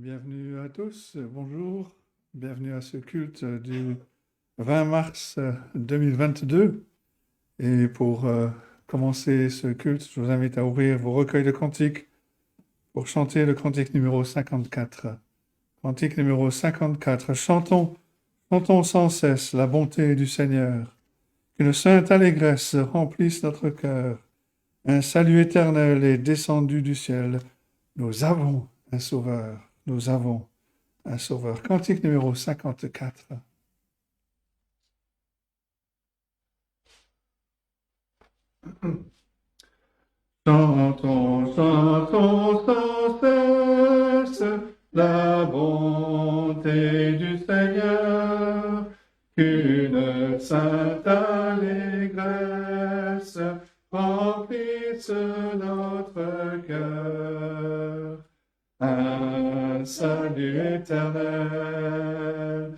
Bienvenue à tous, bonjour, bienvenue à ce culte du 20 mars 2022. Et pour commencer ce culte, je vous invite à ouvrir vos recueils de cantiques pour chanter le cantique numéro 54. Cantique numéro 54, chantons sans cesse la bonté du Seigneur. Qu'une sainte allégresse remplisse notre cœur. Un salut éternel est descendu du ciel. Nous avons un sauveur, nous avons un sauveur. Cantique numéro 54. Chantons, chantons sans cesse la bonté du Seigneur, qu'une sainte allégresse remplisse notre cœur. Un salut éternel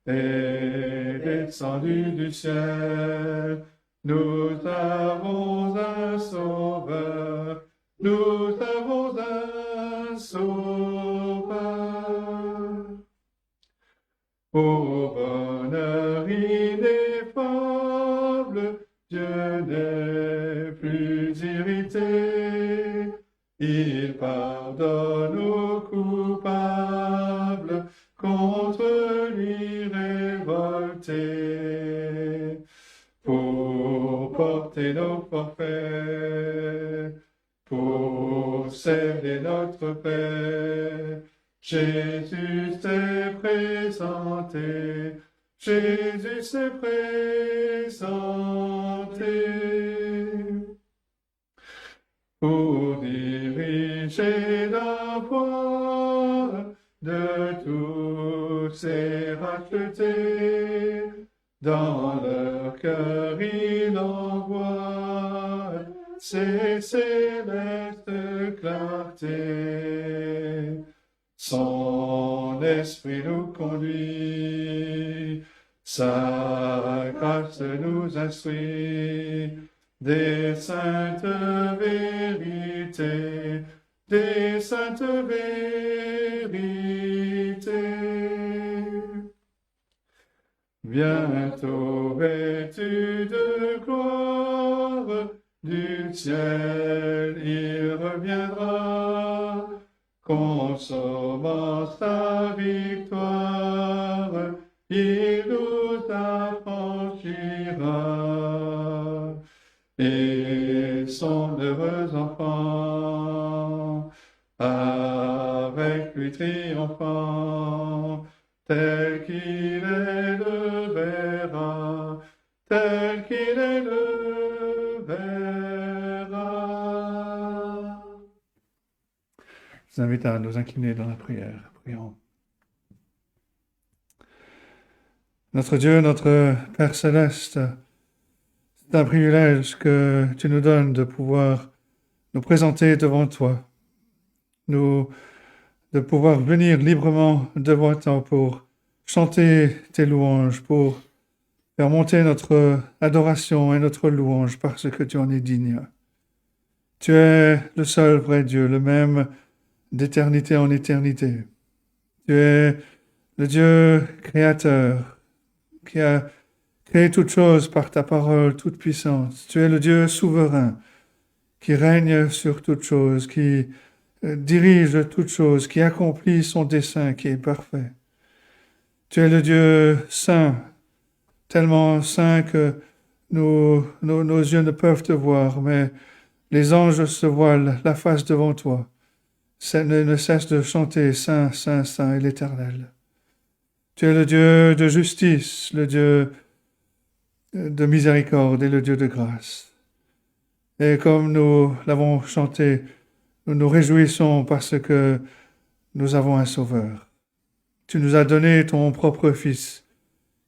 est descendu du ciel. Nous avons un sauveur, nous avons un sauveur. Au bonheur ineffable, Dieu n'est plus irrité. Il pardonne aux coupables, contre lui révoltés. Pour porter nos forfaits, pour sceller notre paix, Jésus s'est présenté, Jésus s'est présenté. Pour diriger la voie de tous ces rachetés, dans leur cœur il envoie ses célestes clartés. Son esprit nous conduit, sa grâce nous instruit, des saintes vérités, des saintes vérités. Bientôt vêtu de gloire, du ciel il reviendra, consommant sa victoire, il nous affranchira. Et son heureux enfant, avec lui triomphant, tel qu'il est le verra, tel qu'il est le verra. Je vous invite à nous incliner dans la prière. Prions. Notre Dieu, notre Père céleste, c'est un privilège que tu nous donnes de pouvoir nous présenter devant toi, de pouvoir venir librement devant toi pour chanter tes louanges, pour faire monter notre adoration et notre louange parce que tu en es digne. Tu es le seul vrai Dieu, le même d'éternité en éternité. Tu es le Dieu créateur qui a créé toutes choses par ta parole toute puissante. Tu es le Dieu souverain qui règne sur toutes choses, qui dirige toutes choses, qui accomplit son dessein qui est parfait. Tu es le Dieu saint, tellement saint que nos yeux ne peuvent te voir, mais les anges se voilent la face devant toi, ne cessent de chanter Saint, Saint, Saint est l'Éternel. Tu es le Dieu de justice, le Dieu de miséricorde et le Dieu de grâce. Et comme nous l'avons chanté, nous nous réjouissons parce que nous avons un Sauveur. Tu nous as donné ton propre Fils,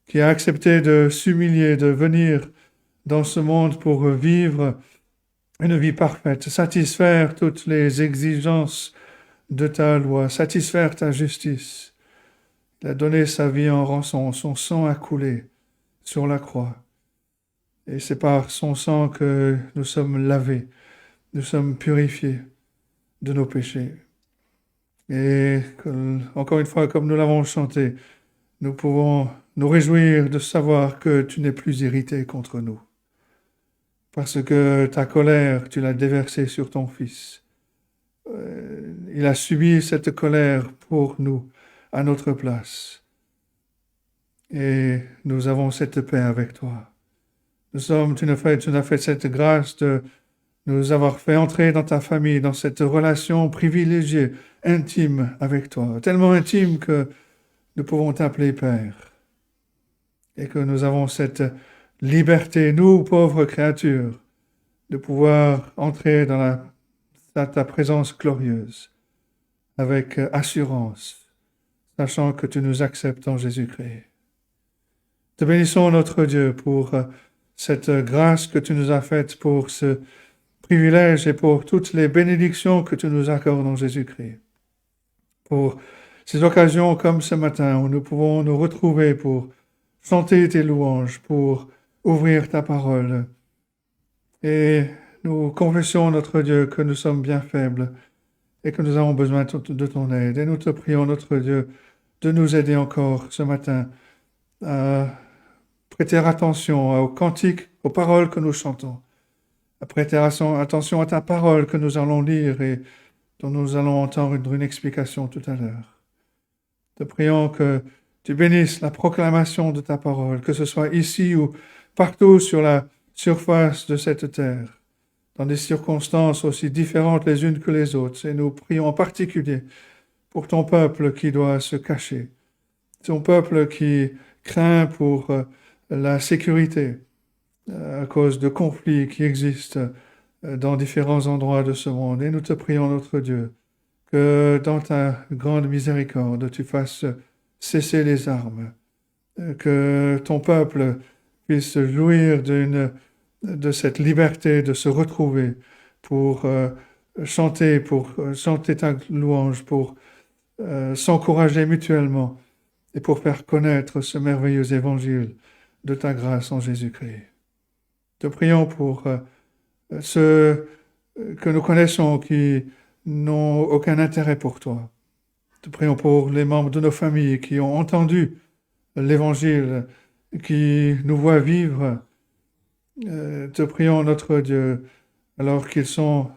qui a accepté de s'humilier, de venir dans ce monde pour vivre une vie parfaite, satisfaire toutes les exigences de ta loi, satisfaire ta justice. Il a donné sa vie en rançon, son sang a coulé sur la croix. Et c'est par son sang que nous sommes lavés, nous sommes purifiés de nos péchés. Et encore une fois, comme nous l'avons chanté, nous pouvons nous réjouir de savoir que tu n'es plus irrité contre nous. Parce que ta colère, tu l'as déversée sur ton Fils. Il a subi cette colère pour nous, à notre place. Et nous avons cette paix avec toi. Tu nous as fait cette grâce de nous avoir fait entrer dans ta famille, dans cette relation privilégiée, intime avec toi. Tellement intime que nous pouvons t'appeler Père. Et que nous avons cette liberté, nous, pauvres créatures, de pouvoir entrer dans ta présence glorieuse, avec assurance, sachant que tu nous acceptes en Jésus-Christ. Te bénissons, notre Dieu, pour cette grâce que tu nous as faite, pour ce privilège et pour toutes les bénédictions que tu nous accordes en Jésus-Christ. Pour ces occasions comme ce matin où nous pouvons nous retrouver pour chanter tes louanges, pour ouvrir ta parole. Et nous confessons, notre Dieu, que nous sommes bien faibles et que nous avons besoin de ton aide. Et nous te prions, notre Dieu, de nous aider encore ce matin à prêter attention aux cantiques, aux paroles que nous chantons, à prêter attention à ta parole que nous allons lire et dont nous allons entendre une explication tout à l'heure. Te prions que tu bénisses la proclamation de ta parole, que ce soit ici ou partout sur la surface de cette terre, dans des circonstances aussi différentes les unes que les autres. Et nous prions en particulier pour ton peuple qui doit se cacher, ton peuple qui craint pour la sécurité à cause de conflits qui existent dans différents endroits de ce monde. Et nous te prions, notre Dieu, que dans ta grande miséricorde, tu fasses cesser les armes, que ton peuple puisse jouir de cette liberté de se retrouver pour chanter ta louange, pour s'encourager mutuellement et pour faire connaître ce merveilleux évangile de ta grâce en Jésus-Christ. Te prions pour ceux que nous connaissons qui n'ont aucun intérêt pour toi. Te prions pour les membres de nos familles qui ont entendu l'Évangile, qui nous voient vivre. Te prions, notre Dieu, alors qu'ils sont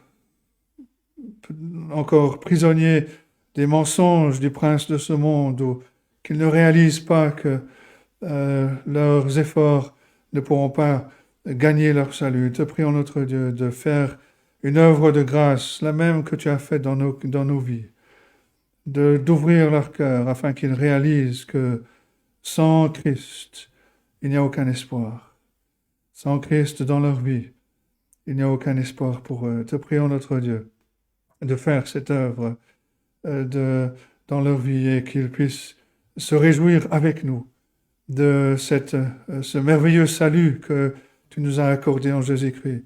encore prisonniers des mensonges du prince de ce monde, ou qu'ils ne réalisent pas que leurs efforts ne pourront pas gagner leur salut. Te prions, notre Dieu, de faire une œuvre de grâce, la même que tu as faite dans nos vies, d'ouvrir leur cœur afin qu'ils réalisent que sans Christ, il n'y a aucun espoir. Sans Christ dans leur vie, il n'y a aucun espoir pour eux. Te prions, notre Dieu, de faire cette œuvre dans leur vie et qu'ils puissent se réjouir avec nous de ce merveilleux salut que tu nous as accordé en Jésus-Christ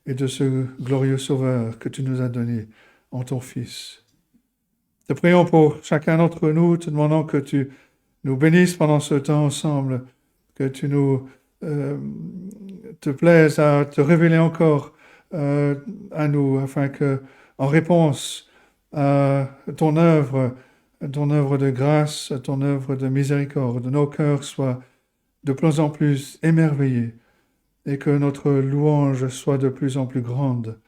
et de ce glorieux Sauveur que tu nous as donné en ton Fils. Te prions pour chacun d'entre nous, te demandant que tu nous bénisses pendant ce temps ensemble, que tu nous te plaises à te révéler encore à nous, afin que, en réponse à ton œuvre de grâce, à ton œuvre de miséricorde, nos cœurs soient de plus en plus émerveillés et que notre louange soit de plus en plus grande,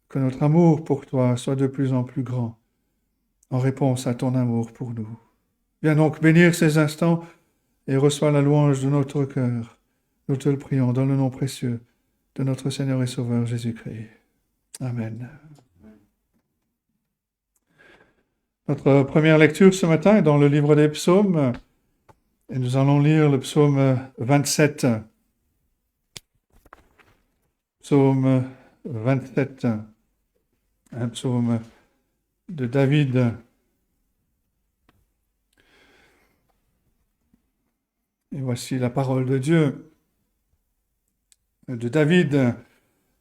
que notre amour pour toi soit de plus en plus grand, en réponse à ton amour pour nous. Viens donc bénir ces instants et reçois la louange de notre cœur. Nous te le prions dans le nom précieux de notre Seigneur et Sauveur Jésus-Christ. Amen. Notre première lecture ce matin est dans le livre des psaumes et nous allons lire le psaume 27. Psaume 27, un psaume de David. Et voici la parole de Dieu, de David.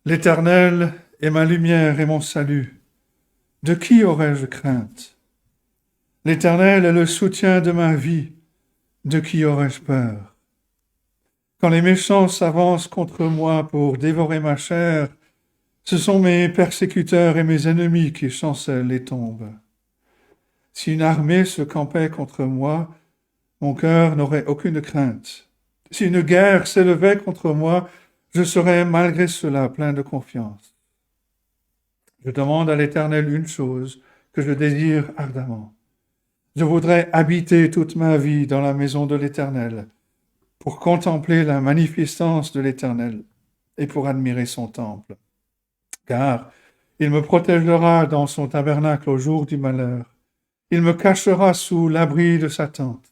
L'Éternel est ma lumière et mon salut. De qui aurais-je crainte? L'Éternel est le soutien de ma vie. De qui aurais-je peur? Quand les méchants s'avancent contre moi pour dévorer ma chair, ce sont mes persécuteurs et mes ennemis qui chancellent et tombent. Si une armée se campait contre moi, mon cœur n'aurait aucune crainte. Si une guerre s'élevait contre moi, je serais malgré cela plein de confiance. Je demande à l'Éternel une chose que je désire ardemment. Je voudrais habiter toute ma vie dans la maison de l'Éternel pour contempler la magnificence de l'Éternel et pour admirer son temple. Car il me protégera dans son tabernacle au jour du malheur. Il me cachera sous l'abri de sa tente.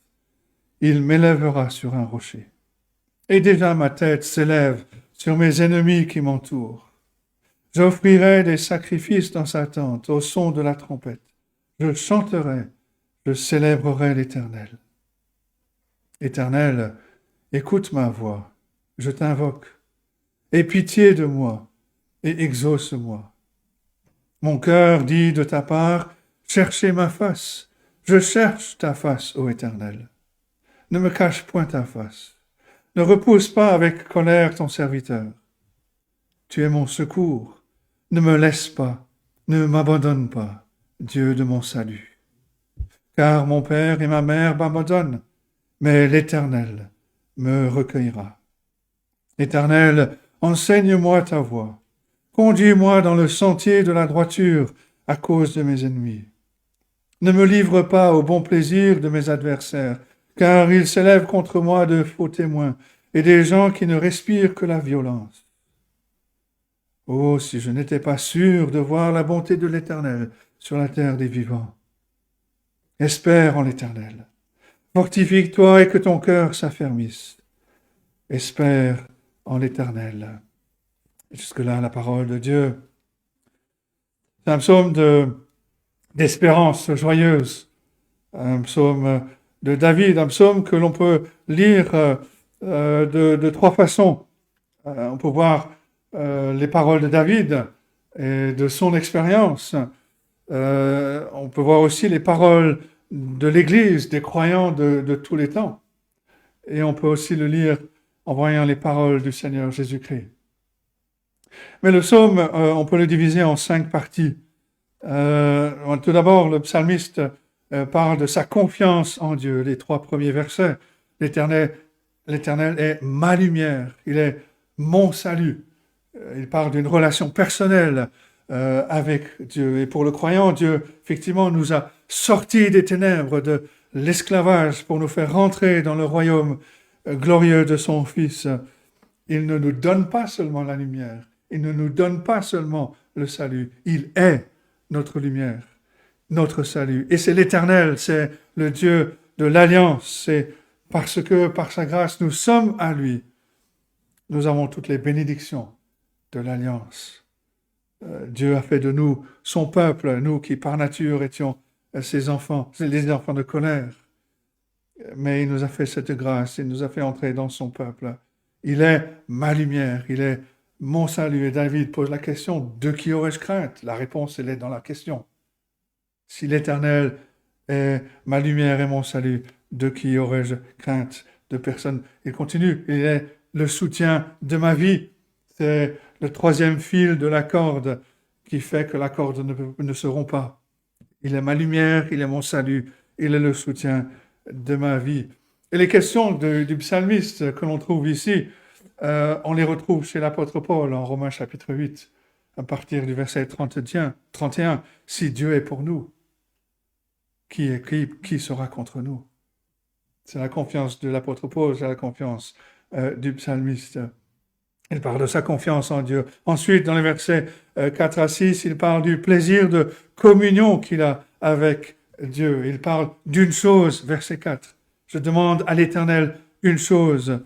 Il m'élèvera sur un rocher. Et déjà ma tête s'élève sur mes ennemis qui m'entourent. J'offrirai des sacrifices dans sa tente au son de la trompette. Je chanterai, je célébrerai l'Éternel. Éternel, écoute ma voix, je t'invoque. Aie pitié de moi et exauce-moi. Mon cœur dit de ta part, cherchez ma face. Je cherche ta face, ô Éternel. Ne me cache point ta face. Ne repousse pas avec colère ton serviteur. Tu es mon secours. Ne me laisse pas, ne m'abandonne pas, Dieu de mon salut. Car mon père et ma mère m'abandonnent, mais l'Éternel me recueillera. Éternel, enseigne-moi ta voie. Conduis-moi dans le sentier de la droiture à cause de mes ennemis. Ne me livre pas au bon plaisir de mes adversaires, car ils s'élèvent contre moi de faux témoins et des gens qui ne respirent que la violence. Oh, si je n'étais pas sûr de voir la bonté de l'Éternel sur la terre des vivants. Espère en l'Éternel. Fortifie-toi et que ton cœur s'affermisse. Espère en l'Éternel. Jusque-là, la parole de Dieu. C'est un psaume d'espérance joyeuse. Un psaume de David, un psaume que l'on peut lire de trois façons. On peut voir les paroles de David et de son expérience. On peut voir aussi les paroles de l'Église, des croyants de tous les temps. Et on peut aussi le lire en voyant les paroles du Seigneur Jésus-Christ. Mais le psaume, on peut le diviser en 5 parties. Tout d'abord, le psalmiste parle de sa confiance en Dieu. Les 3 premiers versets. L'Éternel est ma lumière, il est mon salut. Il parle d'une relation personnelle avec Dieu. Et pour le croyant, Dieu, effectivement, nous a sortis des ténèbres, de l'esclavage, pour nous faire rentrer dans le royaume glorieux de son Fils. Il ne nous donne pas seulement la lumière, il ne nous donne pas seulement le salut, il est notre lumière, notre salut. Et c'est l'Éternel, c'est le Dieu de l'Alliance, c'est parce que par sa grâce, nous sommes à lui. Nous avons toutes les bénédictions de l'Alliance. Dieu a fait de nous son peuple, nous qui par nature étions ses enfants, les enfants de colère. Mais il nous a fait cette grâce, il nous a fait entrer dans son peuple. Il est ma lumière, il est mon salut. Et David pose la question, de qui aurais-je crainte? La réponse, elle est dans la question. Si l'Éternel est ma lumière et mon salut, de qui aurais-je crainte? De personne. Il continue, il est le soutien de ma vie. C'est le 3e fil de la corde qui fait que la corde ne se rompt pas. Il est ma lumière, il est mon salut, il est le soutien de ma vie. Et les questions du psalmiste que l'on trouve ici, on les retrouve chez l'apôtre Paul en Romains chapitre 8, à partir du verset 31. Si Dieu est pour nous, qui sera contre nous? C'est la confiance de l'apôtre Paul, c'est la confiance du psalmiste. Il parle de sa confiance en Dieu. Ensuite, dans les versets 4 à 6, il parle du plaisir de communion qu'il a avec Dieu. Il parle d'une chose, verset 4. Je demande à l'Éternel une chose.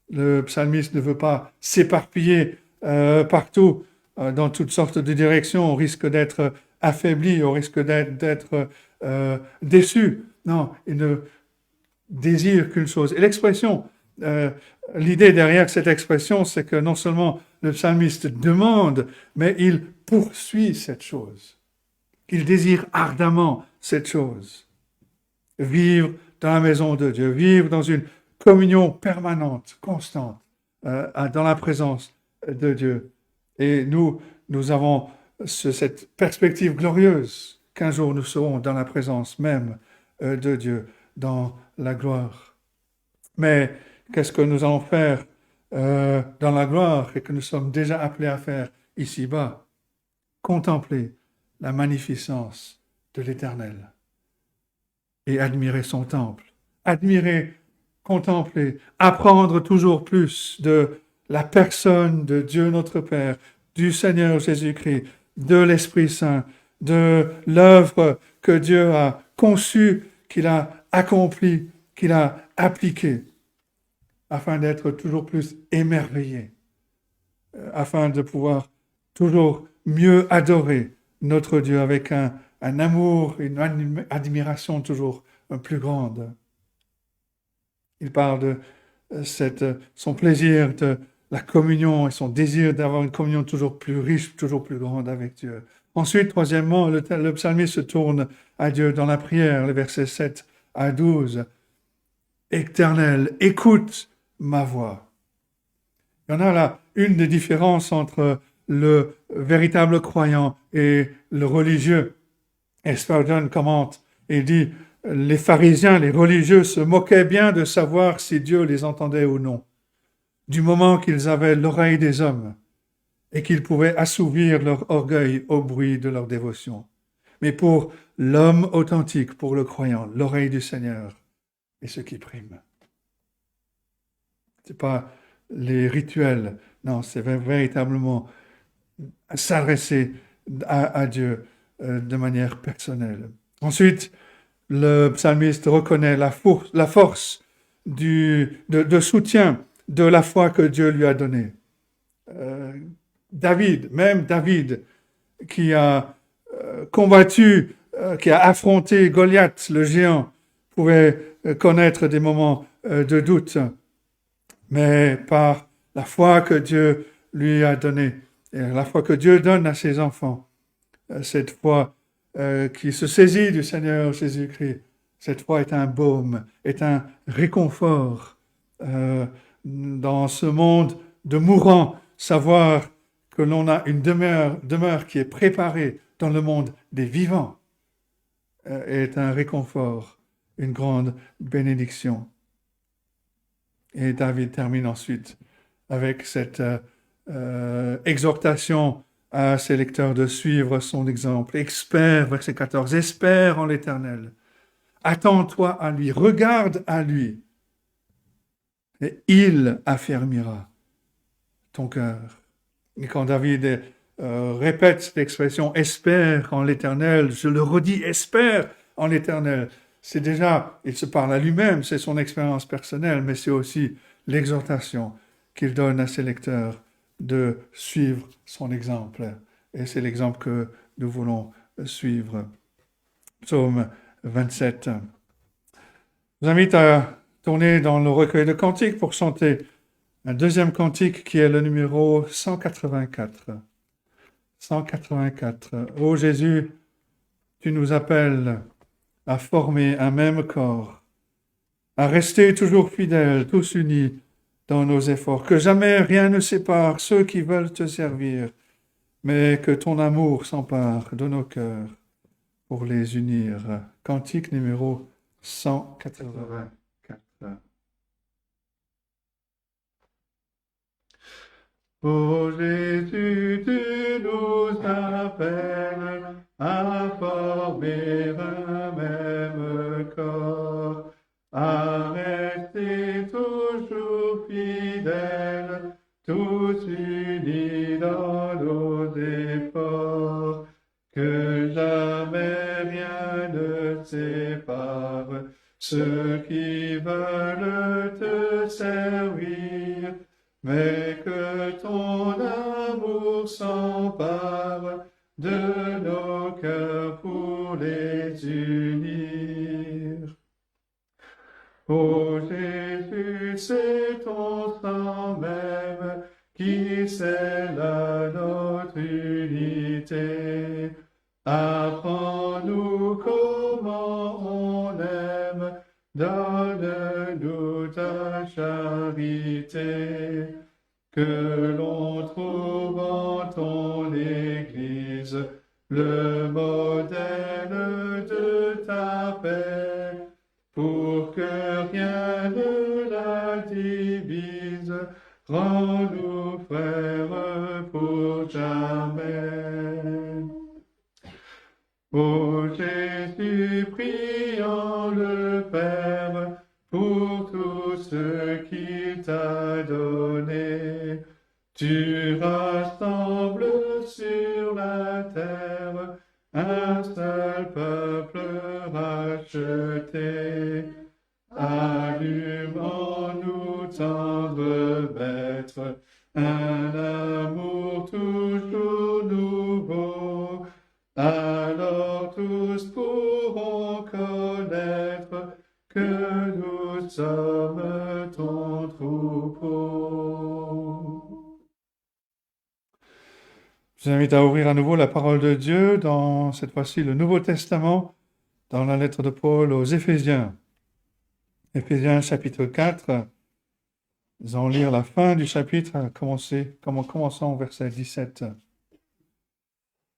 Le psalmiste ne veut pas s'éparpiller partout, dans toutes sortes de directions. On risque d'être affaibli, on risque d'être déçu. Non, il ne désire qu'une chose. Et l'expression, l'idée derrière cette expression, c'est que non seulement le psalmiste demande, mais il poursuit cette chose. Il désire ardemment cette chose. Vivre dans la maison de Dieu, vivre dans une communion permanente, constante, dans la présence de Dieu. Et nous avons cette perspective glorieuse qu'un jour nous serons dans la présence même de Dieu, dans la gloire. Mais qu'est-ce que nous allons faire dans la gloire et que nous sommes déjà appelés à faire ici-bas? Contempler la magnificence de l'Éternel et admirer son temple. Admirer, contempler, apprendre toujours plus de la personne de Dieu notre Père, du Seigneur Jésus-Christ, de l'Esprit Saint, de l'œuvre que Dieu a conçue, qu'il a accomplie, qu'il a appliquée, afin d'être toujours plus émerveillé, afin de pouvoir toujours mieux adorer notre Dieu avec un amour, une admiration toujours plus grande. Il parle de son plaisir de la communion et son désir d'avoir une communion toujours plus riche, toujours plus grande avec Dieu. Ensuite, troisièmement, le psalmiste se tourne à Dieu dans la prière, les versets 7 à 12. Éternel, écoute ma voix. Il y en a là une des différences entre le véritable croyant et le religieux. Et Spurgeon commente et dit, les pharisiens, les religieux se moquaient bien de savoir si Dieu les entendait ou non, du moment qu'ils avaient l'oreille des hommes et qu'ils pouvaient assouvir leur orgueil au bruit de leur dévotion. Mais pour l'homme authentique, pour le croyant, l'oreille du Seigneur est ce qui prime. Ce n'est pas les rituels, non, c'est véritablement s'adresser à Dieu de manière personnelle. Ensuite, le psalmiste reconnaît la force de soutien de la foi que Dieu lui a donnée. Même David, qui a combattu, qui a affronté Goliath, le géant, pouvait connaître des moments de doute, mais par la foi que Dieu lui a donnée, et la foi que Dieu donne à ses enfants, cette foi qui se saisit du Seigneur Jésus-Christ, cette foi est un baume, est un réconfort dans ce monde de mourants, savoir que l'on a une demeure qui est préparée dans le monde des vivants est un réconfort, une grande bénédiction. Et David termine ensuite avec cette exhortation à ses lecteurs de suivre son exemple. Espère, verset 14, espère en l'Éternel. Attends-toi à lui, regarde à lui, et il affermira ton cœur. Et quand David répète cette expression, espère en l'Éternel, je le redis, espère en l'Éternel, c'est déjà, il se parle à lui-même, c'est son expérience personnelle, mais c'est aussi l'exhortation qu'il donne à ses lecteurs de suivre son exemple. Et c'est l'exemple que nous voulons suivre. Psaume 27. Je vous invite à tourner dans le recueil de cantiques pour chanter un deuxième cantique qui est le numéro 184. 184. Ô Jésus, tu nous appelles à former un même corps, à rester toujours fidèles, tous unis dans nos efforts, que jamais rien ne sépare ceux qui veulent te servir, mais que ton amour s'empare de nos cœurs pour les unir. Cantique numéro 184. Ô Jésus, tu nous appelles à former un même corps, à rester toujours fidèles, tous unis dans nos efforts, que jamais rien ne sépare ceux qui veulent te servir, mais que ton amour s'empare de nos cœurs pour les unir. Ô Jésus, c'est ton sang même qui scelle notre unité. Apprends-nous comment on aime, donne-nous ta charité, que l'on trouve en ton Église le modèle sorte que rien ne la divise. Rends-nous frères pour jamais. Ô Jésus, prions le Père pour tout ce qu'il t'a donné. Tu rassembles sur la terre un seul peuple racheté. Allume en nous tendre maître un amour toujours nouveau. Alors tous pourront connaître que nous sommes ton troupeau. Je vous invite à ouvrir à nouveau la parole de Dieu dans, cette fois-ci, le Nouveau Testament, dans la lettre de Paul aux Éphésiens. Éphésiens chapitre 4. Nous allons lire la fin du chapitre, commençons au verset 17.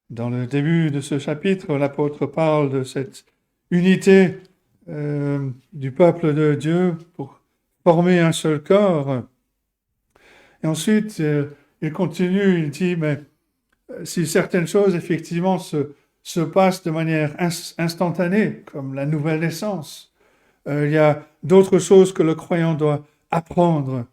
Dans le début de ce chapitre, l'apôtre parle de cette unité du peuple de Dieu pour former un seul corps. Et ensuite, il continue, il dit, mais si certaines choses, effectivement, se passent de manière instantanée, comme la nouvelle naissance, il y a d'autres choses que le croyant doit apprendre.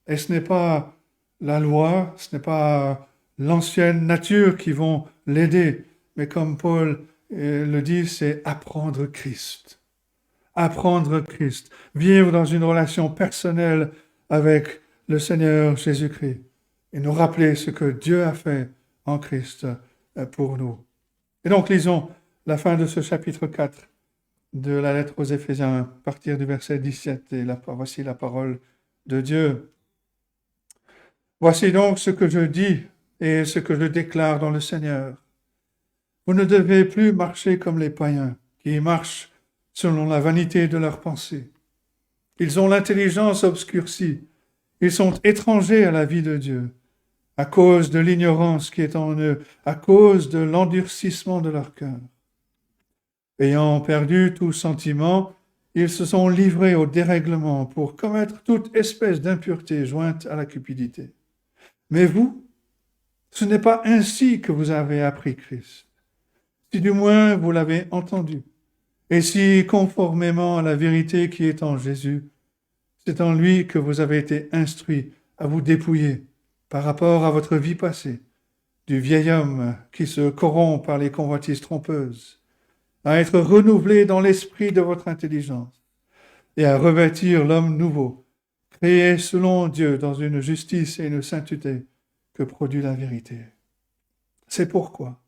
Et ce n'est pas la loi, ce n'est pas l'ancienne nature qui vont l'aider, mais comme Paul le dit, c'est apprendre Christ. Apprendre Christ. Vivre dans une relation personnelle avec le Seigneur Jésus-Christ. Et nous rappeler ce que Dieu a fait en Christ pour nous. Et donc, lisons la fin de ce chapitre 4 de la lettre aux Éphésiens, à partir du verset 17. Et voici la parole de Dieu. Voici donc ce que je dis et ce que je déclare dans le Seigneur. Vous ne devez plus marcher comme les païens, qui marchent selon la vanité de leurs pensées. Ils ont l'intelligence obscurcie. Ils sont étrangers à la vie de Dieu, à cause de l'ignorance qui est en eux, à cause de l'endurcissement de leur cœur. Ayant perdu tout sentiment, ils se sont livrés au dérèglement pour commettre toute espèce d'impureté jointe à la cupidité. Mais vous, ce n'est pas ainsi que vous avez appris Christ, si du moins vous l'avez entendu, et si conformément à la vérité qui est en Jésus, c'est en lui que vous avez été instruits à vous dépouiller par rapport à votre vie passée, du vieil homme qui se corrompt par les convoitises trompeuses, à être renouvelé dans l'esprit de votre intelligence, et à revêtir l'homme nouveau, créé selon Dieu dans une justice et une sainteté que produit la vérité. C'est pourquoi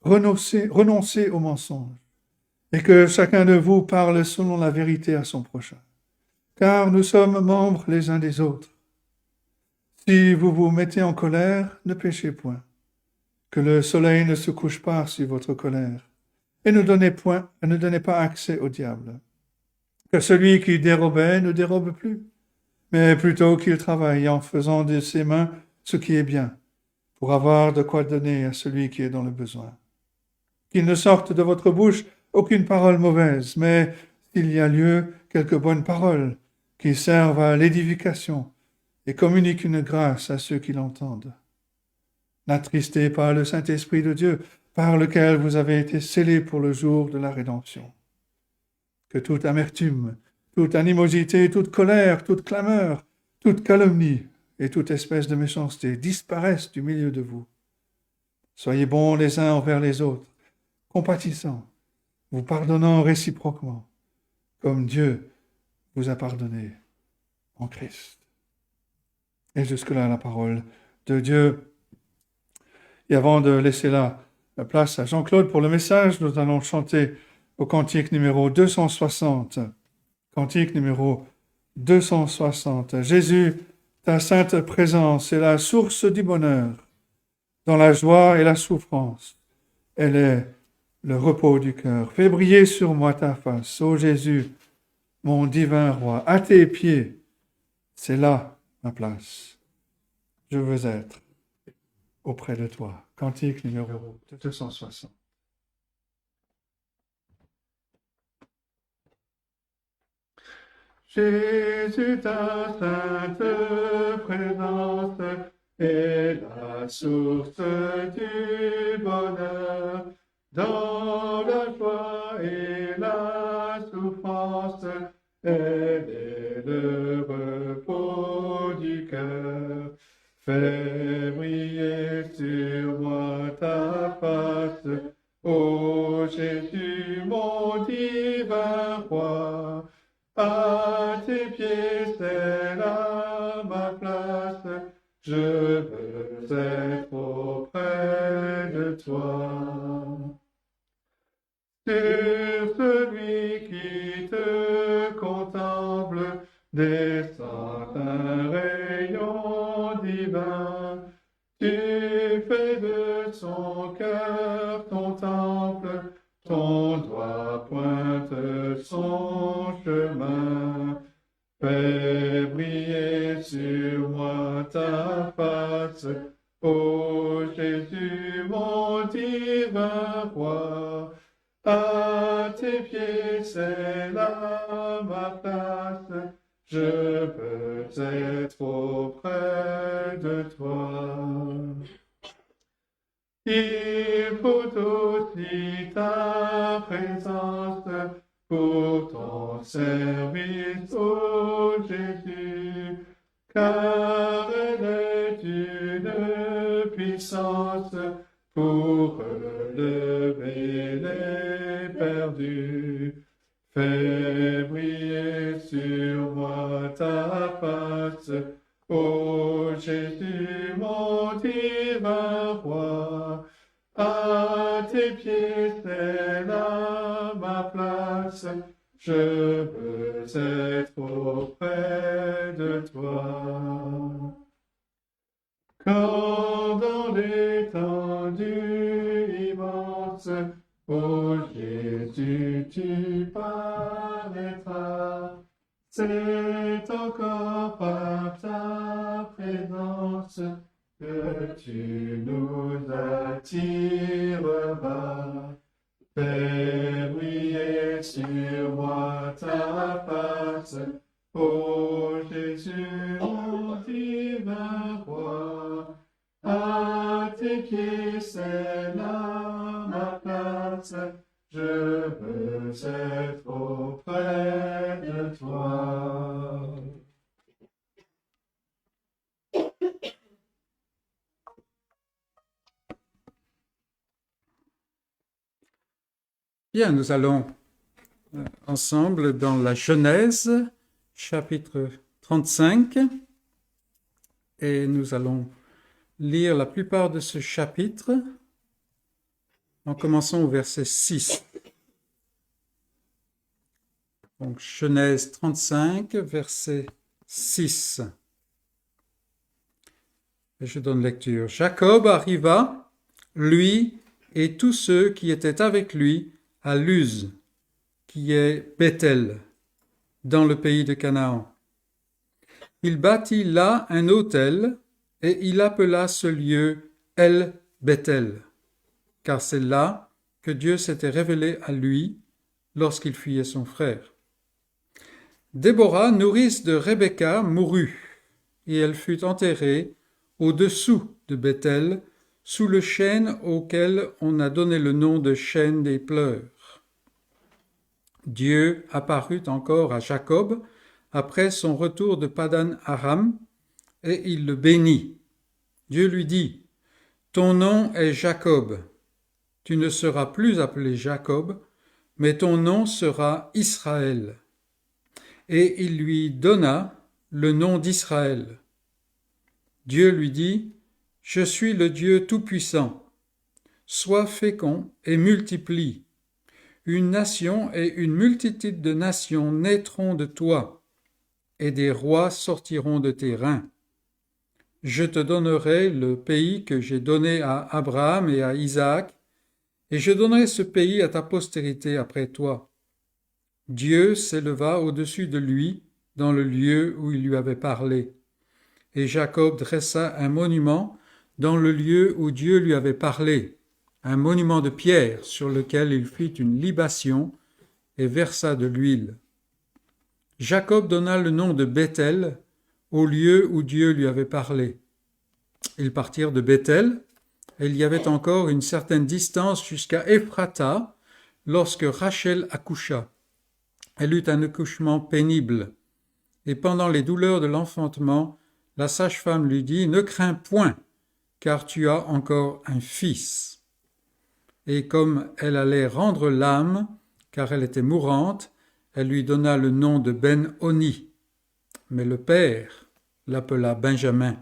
renoncez au mensonge, et que chacun de vous parle selon la vérité à son prochain, car nous sommes membres les uns des autres. Si vous vous mettez en colère, ne péchez point, que le soleil ne se couche pas sur votre colère, et ne donnez pas accès au diable. Que celui qui dérobait ne dérobe plus, mais plutôt qu'il travaille en faisant de ses mains ce qui est bien, pour avoir de quoi donner à celui qui est dans le besoin. Qu'il ne sorte de votre bouche aucune parole mauvaise, mais s'il y a lieu, quelques bonnes paroles qui servent à l'édification et communiquent une grâce à ceux qui l'entendent. N'attristez pas le Saint-Esprit de Dieu, par lequel vous avez été scellés pour le jour de la rédemption. Que toute amertume, toute animosité, toute colère, toute clameur, toute calomnie et toute espèce de méchanceté disparaissent du milieu de vous. Soyez bons les uns envers les autres, compatissants, vous pardonnant réciproquement, comme Dieu vous a pardonné en Christ. Et jusque-là, la parole de Dieu. Et avant de laisser la place à Jean-Claude pour le message, nous allons chanter au cantique numéro 260. Cantique numéro 260. Jésus, ta sainte présence est la source du bonheur. Dans la joie et la souffrance, elle est le repos du cœur. Fais briller sur moi ta face, ô Jésus, mon divin roi. À tes pieds, c'est là ma place. Je veux être auprès de toi. Cantique numéro 260. Jésus, ta sainte présence est la source du bonheur. Dans la joie et la souffrance, elle est le repos du cœur. Fais briller sur moi ta face, ô Jésus, mon divin roi. À tes pieds, c'est là ma place, je veux être auprès de toi. Sur celui qui te contemple, descend un rayon divin. Tu fais de son cœur ton temple, ton doigt pointe son chemin. Fais briller sur moi ta face, ô Jésus, mon divin roi. À tes pieds, c'est là ma place, je veux être auprès de toi. Il faut aussi ta présence pour ton service, ô Jésus, car elle est une puissance pour relever les perdus. Fais briller sur moi ta face, ô Jésus, mon divin roi. À tes pieds, c'est là ma place, je veux être auprès de toi. Quand dans l'étendue immense, ô Jésus, tu paraîtras, c'est encore par ta présence que tu nous attireras. Fais briller sur moi ta face, ô Jésus, mon divin roi. À tes pieds, c'est là ma place, je veux être auprès de toi. Bien, nous allons ensemble dans la Genèse, chapitre 35, et nous allons lire la plupart de ce chapitre en commençant au verset 6. Donc, Genèse 35, verset 6. Et je donne lecture. Jacob arriva, lui et tous ceux qui étaient avec lui, à Luz, qui est Bethel, dans le pays de Canaan. Il bâtit là un autel, et il appela ce lieu El Bethel, car c'est là que Dieu s'était révélé à lui lorsqu'il fuyait son frère. Déborah, nourrice de Rebecca, mourut, et elle fut enterrée au-dessous de Bethel, sous le chêne auquel on a donné le nom de chêne des pleurs. Dieu apparut encore à Jacob après son retour de Padan Aram, et il le bénit. Dieu lui dit, « Ton nom est Jacob. Tu ne seras plus appelé Jacob, mais ton nom sera Israël. » Et il lui donna le nom d'Israël. Dieu lui dit, « Je suis le Dieu Tout-Puissant. Sois fécond et multiplie. Une nation et une multitude de nations naîtront de toi, et des rois sortiront de tes reins. Je te donnerai le pays que j'ai donné à Abraham et à Isaac, et je donnerai ce pays à ta postérité après toi. » Dieu s'éleva au-dessus de lui dans le lieu où il lui avait parlé. Et Jacob dressa un monument dans le lieu où Dieu lui avait parlé, un monument de pierre sur lequel il fit une libation et versa de l'huile. Jacob donna le nom de Béthel au lieu où Dieu lui avait parlé. Ils partirent de Béthel, et il y avait encore une certaine distance jusqu'à Ephrata lorsque Rachel accoucha. Elle eut un accouchement pénible, et pendant les douleurs de l'enfantement, la sage-femme lui dit « Ne crains point, car tu as encore un fils. » Et comme elle allait rendre l'âme, car elle était mourante, elle lui donna le nom de Ben-Oni. Mais le père l'appela Benjamin.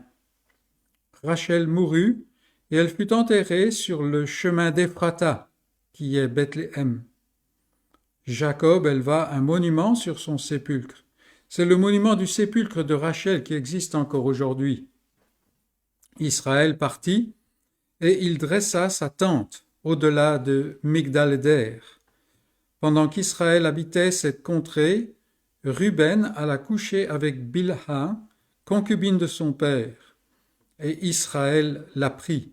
Rachel mourut, et elle fut enterrée sur le chemin d'Ephrata, qui est Bethléem. Jacob éleva un monument sur son sépulcre. C'est le monument du sépulcre de Rachel qui existe encore aujourd'hui. Israël partit, et il dressa sa tente au-delà de Migdal-Éder. Pendant qu'Israël habitait cette contrée, Ruben alla coucher avec Bilha, concubine de son père, et Israël l'apprit.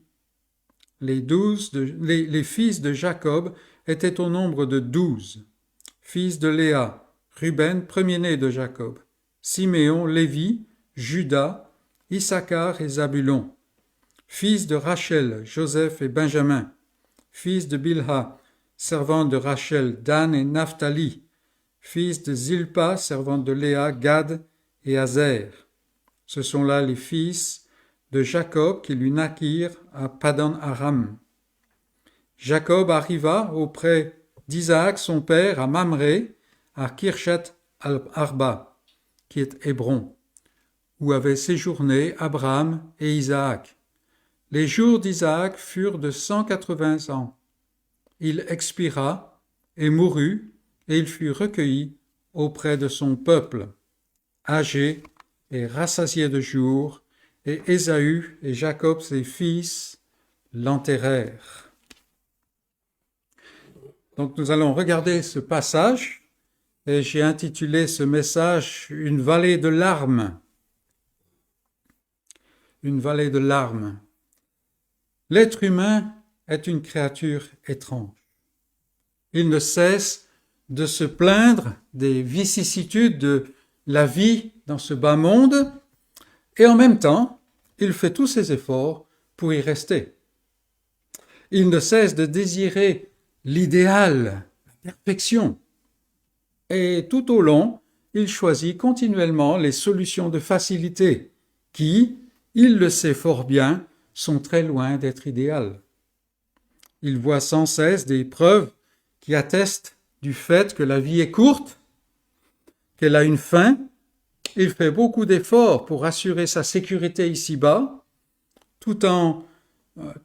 Les fils de Jacob étaient au nombre de 12. Fils de Léa, Ruben, premier-né de Jacob, Siméon, Lévi, Juda, Issachar et Zabulon. Fils de Rachel, Joseph et Benjamin. Fils de Bilha, servante de Rachel, Dan et Naphtali. Fils de Zilpa, servante de Léa, Gad et Azer. Ce sont là les fils de Jacob qui lui naquirent à Padan Aram. Jacob arriva auprès d'Isaac son père à Mamré, à Kirchat Arba, qui est Hébron, où avaient séjourné Abraham et Isaac. Les jours d'Isaac furent de 180 ans. Il expira et mourut, et il fut recueilli auprès de son peuple, âgé et rassasié de jours, et Ésaü et Jacob ses fils l'enterrèrent. Donc nous allons regarder ce passage, et j'ai intitulé ce message « Une vallée de larmes ». Une vallée de larmes. L'être humain est une créature étrange. Il ne cesse de se plaindre des vicissitudes de la vie dans ce bas monde, et en même temps, il fait tous ses efforts pour y rester. Il ne cesse de désirer l'idéal, la perfection, et tout au long, il choisit continuellement les solutions de facilité qui, il le sait fort bien, sont très loin d'être idéales. Il voit sans cesse des preuves qui attestent du fait que la vie est courte, qu'elle a une fin. Il fait beaucoup d'efforts pour assurer sa sécurité ici-bas, tout en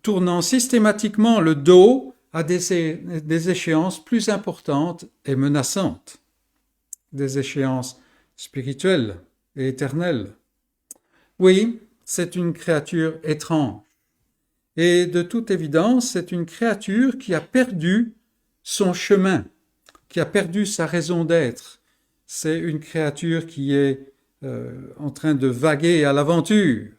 tournant systématiquement le dos à des échéances plus importantes et menaçantes, des échéances spirituelles et éternelles. Oui, c'est une créature étrange. Et de toute évidence, c'est une créature qui a perdu son chemin, qui a perdu sa raison d'être. C'est une créature qui est en train de vaguer à l'aventure.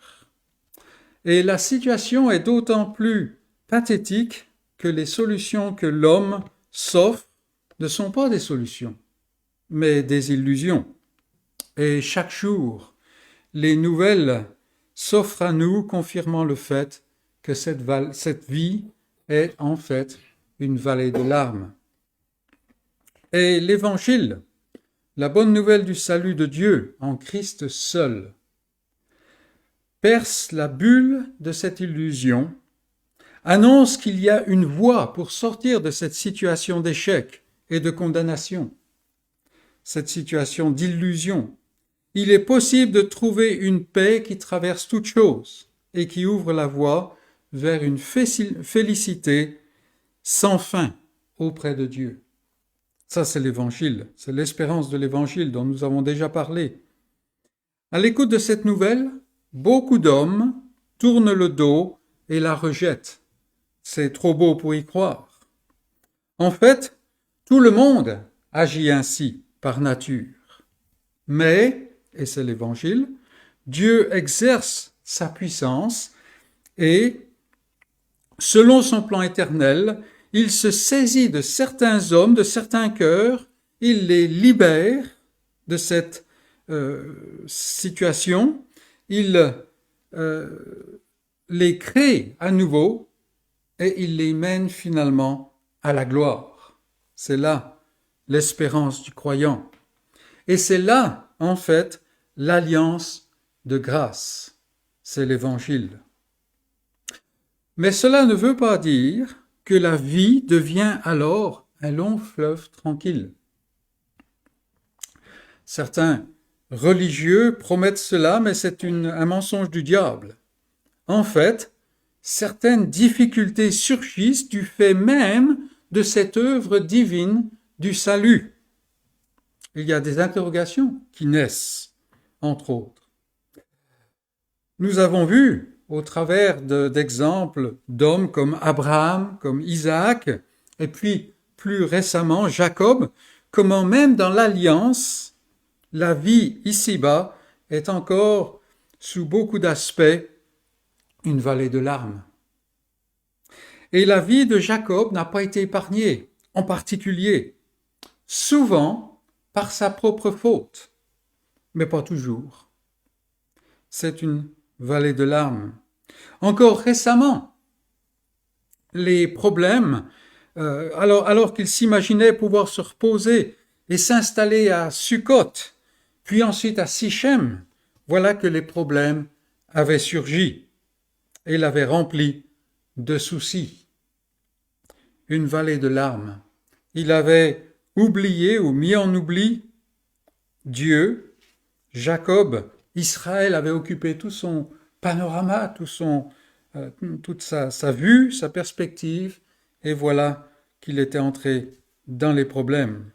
Et la situation est d'autant plus pathétique que les solutions que l'homme s'offre ne sont pas des solutions, mais des illusions. Et chaque jour, les nouvelles s'offrent à nous, confirmant le fait que cette vie est en fait une vallée de larmes. Et l'Évangile, la bonne nouvelle du salut de Dieu en Christ seul, perce la bulle de cette illusion, annonce qu'il y a une voie pour sortir de cette situation d'échec et de condamnation, cette situation d'illusion. Il est possible de trouver une paix qui traverse toute chose et qui ouvre la voie vers une félicité sans fin auprès de Dieu. Ça, c'est l'Évangile, c'est l'espérance de l'Évangile dont nous avons déjà parlé. À l'écoute de cette nouvelle, beaucoup d'hommes tournent le dos et la rejettent. C'est trop beau pour y croire. En fait, tout le monde agit ainsi par nature. Mais, et c'est l'Évangile, Dieu exerce sa puissance et, selon son plan éternel, il se saisit de certains hommes, de certains cœurs, il les libère de cette situation, il les crée à nouveau et il les mène finalement à la gloire. C'est là l'espérance du croyant. Et c'est là, en fait, l'alliance de grâce. C'est l'Évangile. Mais cela ne veut pas dire que la vie devient alors un long fleuve tranquille. Certains religieux promettent cela, mais c'est un mensonge du diable. En fait, certaines difficultés surgissent du fait même de cette œuvre divine du salut. Il y a des interrogations qui naissent, entre autres. Nous avons vu, au travers d'exemples d'hommes comme Abraham, comme Isaac, et puis plus récemment Jacob, comment même dans l'alliance, la vie ici-bas est encore, sous beaucoup d'aspects, une vallée de larmes. Et la vie de Jacob n'a pas été épargnée, en particulier, souvent par sa propre faute, mais pas toujours. C'est une vallée de larmes. Encore récemment, les problèmes, alors qu'il s'imaginait pouvoir se reposer et s'installer à Sukkot, puis ensuite à Sichem, voilà que les problèmes avaient surgi et l'avaient rempli de soucis. Une vallée de larmes. Il avait oublié ou mis en oubli Dieu. Jacob, Israël avait occupé tout son panorama, toute sa vue, sa perspective, et voilà qu'il était entré dans les problèmes.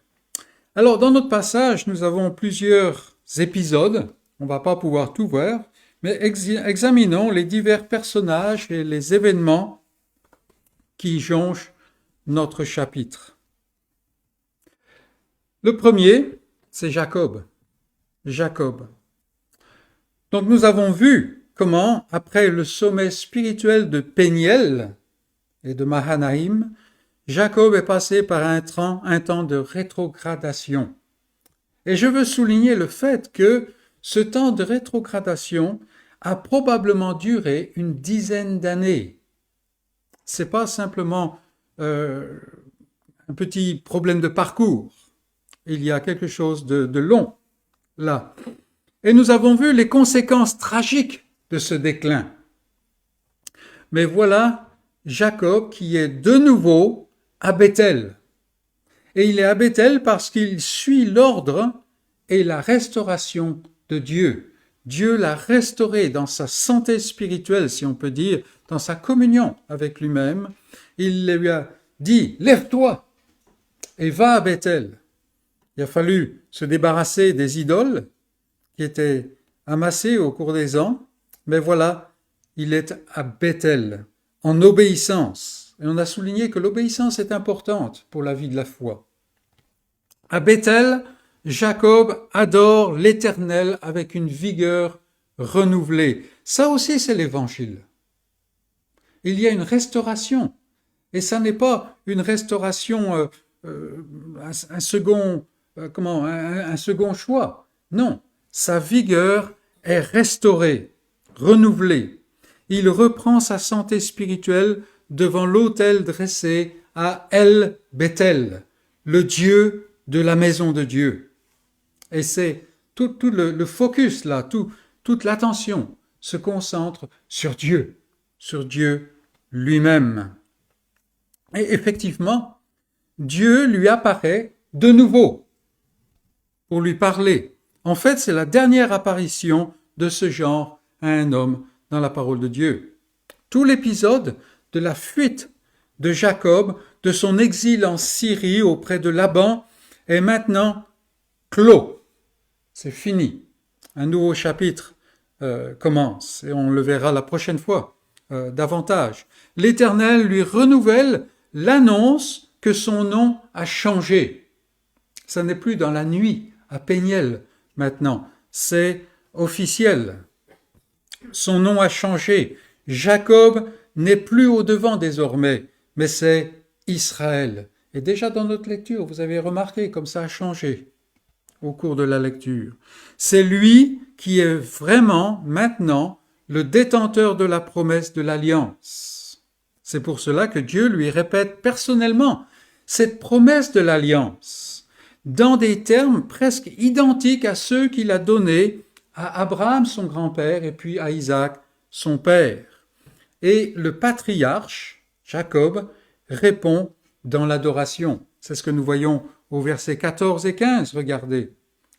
Alors, dans notre passage, nous avons plusieurs épisodes, on ne va pas pouvoir tout voir, mais examinons les divers personnages et les événements qui jonchent notre chapitre. Le premier, c'est Jacob. Jacob. Donc nous avons vu comment, après le sommet spirituel de Péniel et de Mahanaïm, Jacob est passé par un temps de rétrogradation. Et je veux souligner le fait que ce temps de rétrogradation a probablement duré une dizaine d'années. C'est pas simplement un petit problème de parcours. Il y a quelque chose de long là. Et nous avons vu les conséquences tragiques de ce déclin. Mais voilà Jacob qui est de nouveau à Béthel. Et il est à Béthel parce qu'il suit l'ordre et la restauration de Dieu. Dieu l'a restauré dans sa santé spirituelle, si on peut dire, dans sa communion avec lui-même. Il lui a dit « Lève-toi et va à Béthel ». Il a fallu se débarrasser des idoles qui étaient amassées au cours des ans, mais voilà, il est à Béthel, en obéissance. Et on a souligné que l'obéissance est importante pour la vie de la foi. À Béthel, Jacob adore l'Éternel avec une vigueur renouvelée. Ça aussi, c'est l'Évangile. Il y a une restauration. Et ça n'est pas une restauration, un second choix. Non, sa vigueur est restaurée, renouvelée. Il reprend sa santé spirituelle devant l'autel dressé à El Béthel, le Dieu de la maison de Dieu. Et c'est tout le focus là, toute l'attention se concentre sur Dieu lui-même. Et effectivement, Dieu lui apparaît de nouveau pour lui parler. En fait, c'est la dernière apparition de ce genre à un homme dans la parole de Dieu. Tout l'épisode de la fuite de Jacob, de son exil en Syrie auprès de Laban, est maintenant clos. C'est fini. Un nouveau chapitre commence et on le verra la prochaine fois davantage. L'Éternel lui renouvelle l'annonce que son nom a changé. Ça n'est plus dans la nuit à Péniel maintenant, c'est officiel. Son nom a changé. Jacob n'est plus au-devant désormais, mais c'est Israël. Et déjà dans notre lecture, vous avez remarqué comme ça a changé. au cours de la lecture. C'est lui qui est vraiment maintenant le détenteur de la promesse de l'alliance. C'est pour cela que Dieu lui répète personnellement cette promesse de l'alliance dans des termes presque identiques à ceux qu'il a donnés à Abraham, son grand-père, et puis à Isaac, son père. Et le patriarche, Jacob, répond dans l'adoration. C'est ce que nous voyons au verset 14 et 15, regardez.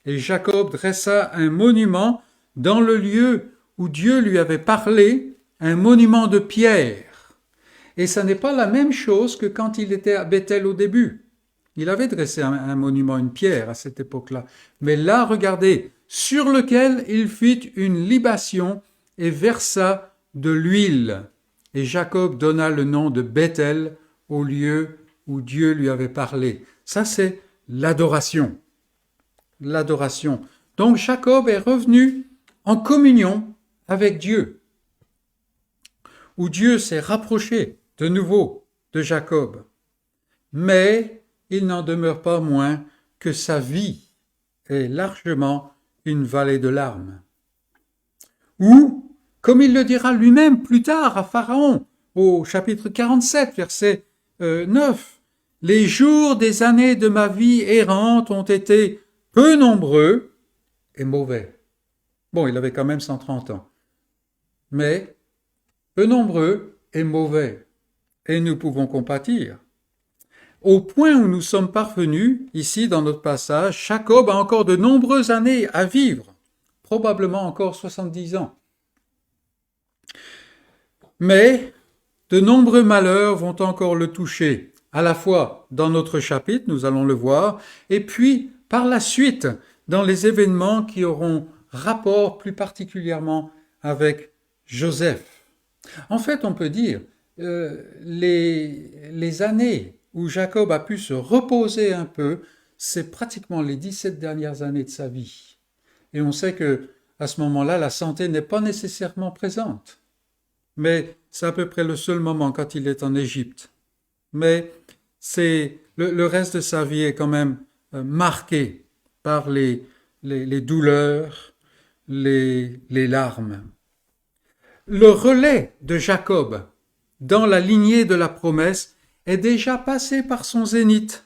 Et Jacob dressa un monument dans le lieu où Dieu lui avait parlé, un monument de pierre. Et ça n'est pas la même chose que quand il était à Bethel au début. Il avait dressé un monument, une pierre à cette époque-là. Mais là, regardez, sur lequel il fit une libation et versa de l'huile. Et Jacob donna le nom de Bethel au lieu où Dieu lui avait parlé. Ça, c'est l'adoration. L'adoration. Donc Jacob est revenu en communion avec Dieu, où Dieu s'est rapproché de nouveau de Jacob. Mais il n'en demeure pas moins que sa vie est largement une vallée de larmes. Ou, comme il le dira lui-même plus tard à Pharaon, au chapitre 47, verset 9, « Les jours des années de ma vie errante ont été peu nombreux et mauvais. » Bon, il avait quand même 130 ans. Mais peu nombreux et mauvais. Et nous pouvons compatir. Au point où nous sommes parvenus, ici dans notre passage, Jacob a encore de nombreuses années à vivre, probablement encore 70 ans. Mais de nombreux malheurs vont encore le toucher, à la fois dans notre chapitre, nous allons le voir, et puis par la suite dans les événements qui auront rapport plus particulièrement avec Joseph. En fait, on peut dire, les années où Jacob a pu se reposer un peu, c'est pratiquement les 17 dernières années de sa vie. Et on sait que à ce moment-là, la santé n'est pas nécessairement présente. Mais c'est à peu près le seul moment quand il est en Égypte. Mais c'est le reste de sa vie est quand même marqué par les douleurs, les larmes. Le relais de Jacob dans la lignée de la promesse est déjà passé par son zénith.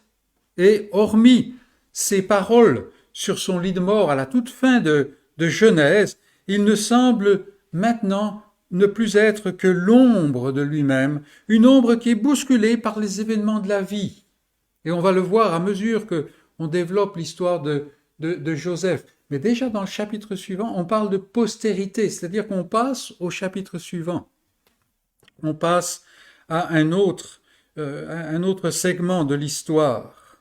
Et hormis ses paroles sur son lit de mort à la toute fin de Genèse, il ne semble maintenant ne plus être que l'ombre de lui-même, une ombre qui est bousculée par les événements de la vie. Et on va le voir à mesure qu'on développe l'histoire de Joseph. Mais déjà dans le chapitre suivant, on parle de postérité, c'est-à-dire qu'on passe au chapitre suivant. On passe à un autre segment de l'histoire.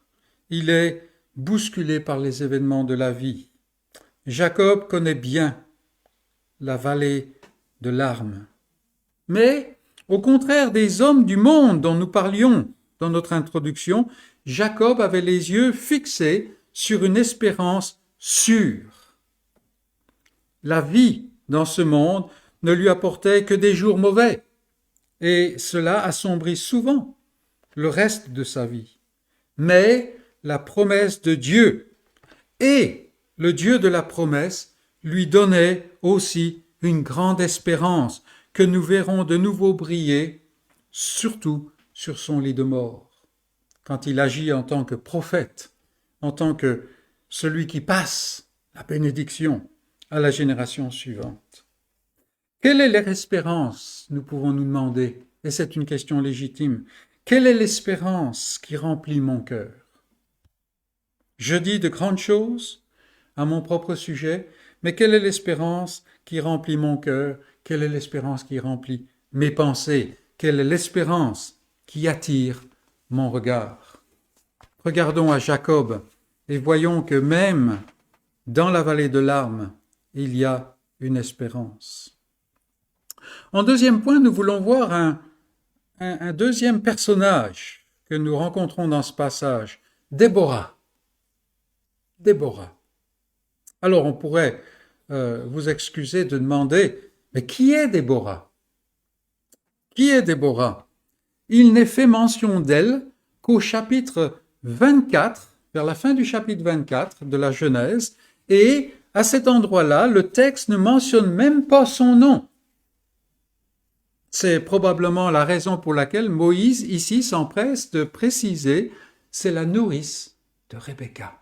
Il est bousculé par les événements de la vie. Jacob connaît bien la vallée de larmes. Mais, au contraire des hommes du monde dont nous parlions dans notre introduction, Jacob avait les yeux fixés sur une espérance sûre. La vie dans ce monde ne lui apportait que des jours mauvais, et cela assombrit souvent le reste de sa vie. Mais la promesse de Dieu et le Dieu de la promesse lui donnait aussi une grande espérance que nous verrons de nouveau briller, surtout sur son lit de mort, quand il agit en tant que prophète, en tant que celui qui passe la bénédiction à la génération suivante. Quelle est l'espérance, nous pouvons nous demander, et c'est une question légitime, quelle est l'espérance qui remplit mon cœur? Je dis de grandes choses à mon propre sujet, mais quelle est l'espérance qui remplit mon cœur? Quelle est l'espérance qui remplit mes pensées? Quelle est l'espérance qui attire mon regard? Regardons à Jacob et voyons que même dans la vallée de larmes, il y a une espérance. En deuxième point, nous voulons voir un deuxième personnage que nous rencontrons dans ce passage, Déborah. Déborah. Alors on pourrait vous excuser de demander, mais qui est Déborah? Qui est Déborah? Il n'est fait mention d'elle qu'au chapitre 24 vers la fin du chapitre 24 de la Genèse, et à cet endroit-là, le texte ne mentionne même pas son nom. C'est probablement la raison pour laquelle Moïse ici s'empresse de préciser, c'est la nourrice de Rebecca.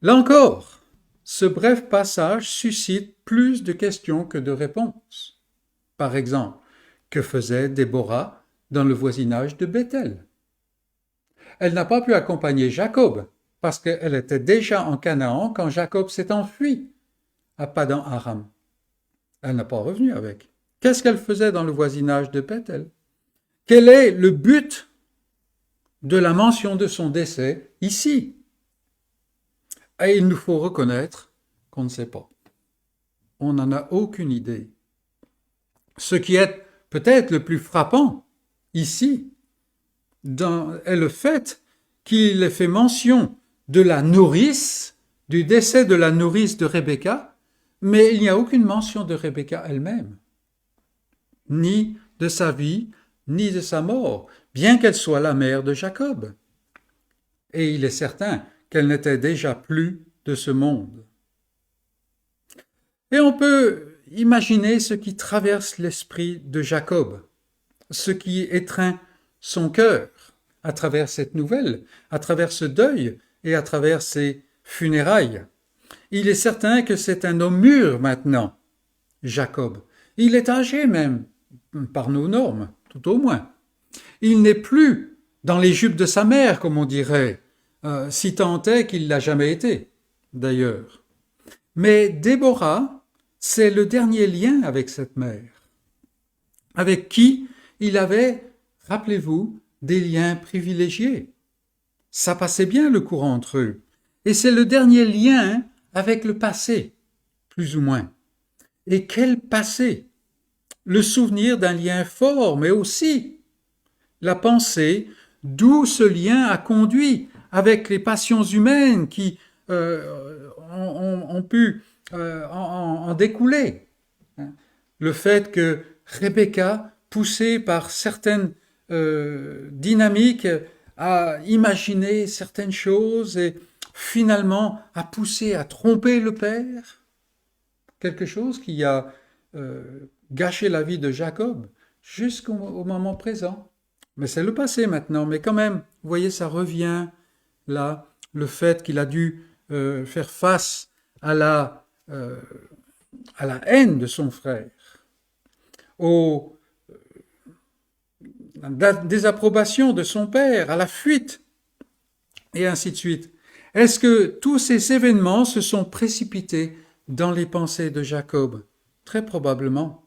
Là encore, ce bref passage suscite plus de questions que de réponses. Par exemple, que faisait Déborah dans le voisinage de Bethel? Elle n'a pas pu accompagner Jacob parce qu'elle était déjà en Canaan quand Jacob s'est enfui à Padan Aram. Elle n'a pas revenu avec. Qu'est-ce qu'elle faisait dans le voisinage de Bethel? Quel est le but de la mention de son décès ici? Et il nous faut reconnaître qu'on ne sait pas. On n'en a aucune idée. Ce qui est peut-être le plus frappant ici est le fait qu'il ait fait mention de la nourrice, du décès de la nourrice de Rebecca, mais il n'y a aucune mention de Rebecca elle-même, ni de sa vie, ni de sa mort, bien qu'elle soit la mère de Jacob. Et il est certain qu'elle n'était déjà plus de ce monde. Et on peut imaginer ce qui traverse l'esprit de Jacob, ce qui étreint son cœur à travers cette nouvelle, à travers ce deuil et à travers ces funérailles. Il est certain que c'est un homme mûr maintenant, Jacob. Il est âgé même, par nos normes, tout au moins. Il n'est plus dans les jupes de sa mère, comme on dirait, si tant est qu'il l'a jamais été, d'ailleurs. Mais Déborah, c'est le dernier lien avec cette mère, avec qui il avait, rappelez-vous, des liens privilégiés. Ça passait bien le courant entre eux. Et c'est le dernier lien avec le passé, plus ou moins. Et quel passé? Le souvenir d'un lien fort, mais aussi la pensée d'où ce lien a conduit avec les passions humaines qui ont pu en découler. Le fait que Rebecca, poussée par certaines dynamiques, a imaginé certaines choses et finalement a poussé à tromper le père, quelque chose qui a gâché la vie de Jacob jusqu'au moment présent. Mais c'est le passé maintenant, mais quand même, vous voyez, ça revient là, le fait qu'il a dû faire face à la haine de son frère, la désapprobation de son père, à la fuite, et ainsi de suite. Est-ce que tous ces événements se sont précipités dans les pensées de Jacob? Très probablement.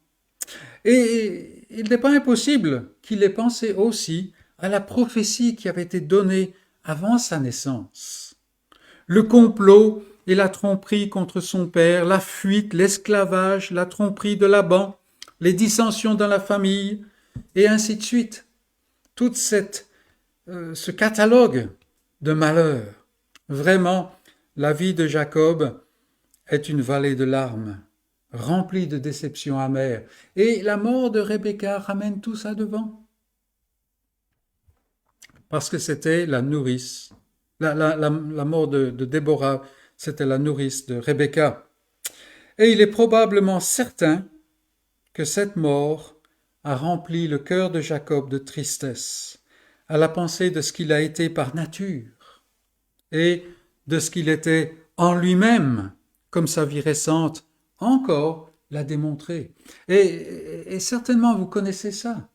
Et il n'est pas impossible qu'il ait pensé aussi à la prophétie qui avait été donnée avant sa naissance. Le complot et la tromperie contre son père, la fuite, l'esclavage, la tromperie de Laban, les dissensions dans la famille, et ainsi de suite. Tout ce catalogue de malheurs. Vraiment, la vie de Jacob est une vallée de larmes, remplie de déceptions amères. Et la mort de Rebecca ramène tout ça devant. Parce que c'était la nourrice. La mort de Déborah, c'était la nourrice de Rebecca. Et il est probablement certain que cette mort a rempli le cœur de Jacob de tristesse, à la pensée de ce qu'il a été par nature et de ce qu'il était en lui-même, comme sa vie récente encore l'a démontré. Et certainement vous connaissez ça.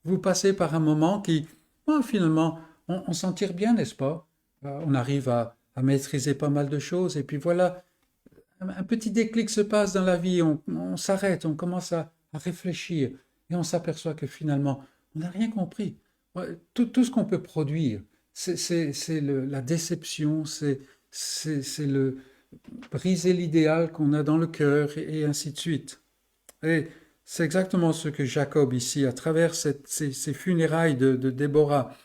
Vous passez par un moment qui, finalement, on s'en tire bien, n'est-ce pas? On arrive à maîtriser pas mal de choses et puis voilà, un petit déclic se passe dans la vie, on s'arrête, on commence à réfléchir et on s'aperçoit que finalement, on n'a rien compris. Tout ce qu'on peut produire, c'est la déception, c'est le briser l'idéal qu'on a dans le cœur et ainsi de suite. Et c'est exactement ce que Jacob ici, à travers ces funérailles de Déborah,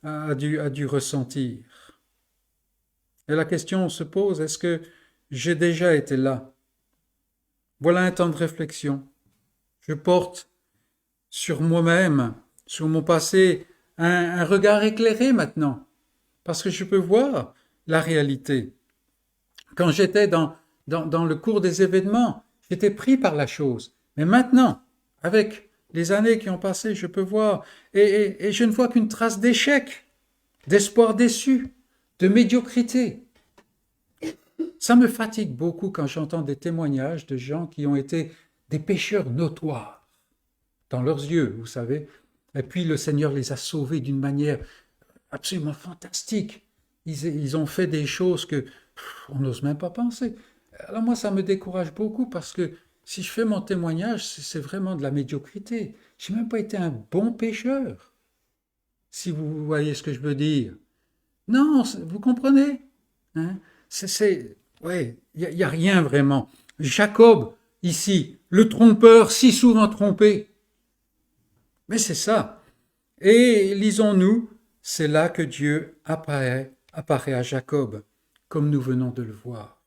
a dû ressentir. Et la question se pose, est-ce que j'ai déjà été là? Voilà un temps de réflexion. Je porte sur moi-même, sur mon passé, un regard éclairé maintenant, parce que je peux voir la réalité. Quand j'étais dans le cours des événements, j'étais pris par la chose. Mais maintenant, avec les années qui ont passé, je peux voir, et je ne vois qu'une trace d'échec, d'espoir déçu, de médiocrité. Ça me fatigue beaucoup quand j'entends des témoignages de gens qui ont été des pécheurs notoires dans leurs yeux, vous savez. Et puis le Seigneur les a sauvés d'une manière absolument fantastique. Ils ont fait des choses que on n'ose même pas penser. Alors moi, ça me décourage beaucoup parce que si je fais mon témoignage, c'est vraiment de la médiocrité. Je n'ai même pas été un bon pécheur, si vous voyez ce que je veux dire. Non, vous comprenez, hein? Ouais, il y a rien vraiment. Jacob, ici, le trompeur, si souvent trompé. Mais c'est ça. Et lisons-nous, c'est là que Dieu apparaît à Jacob, comme nous venons de le voir.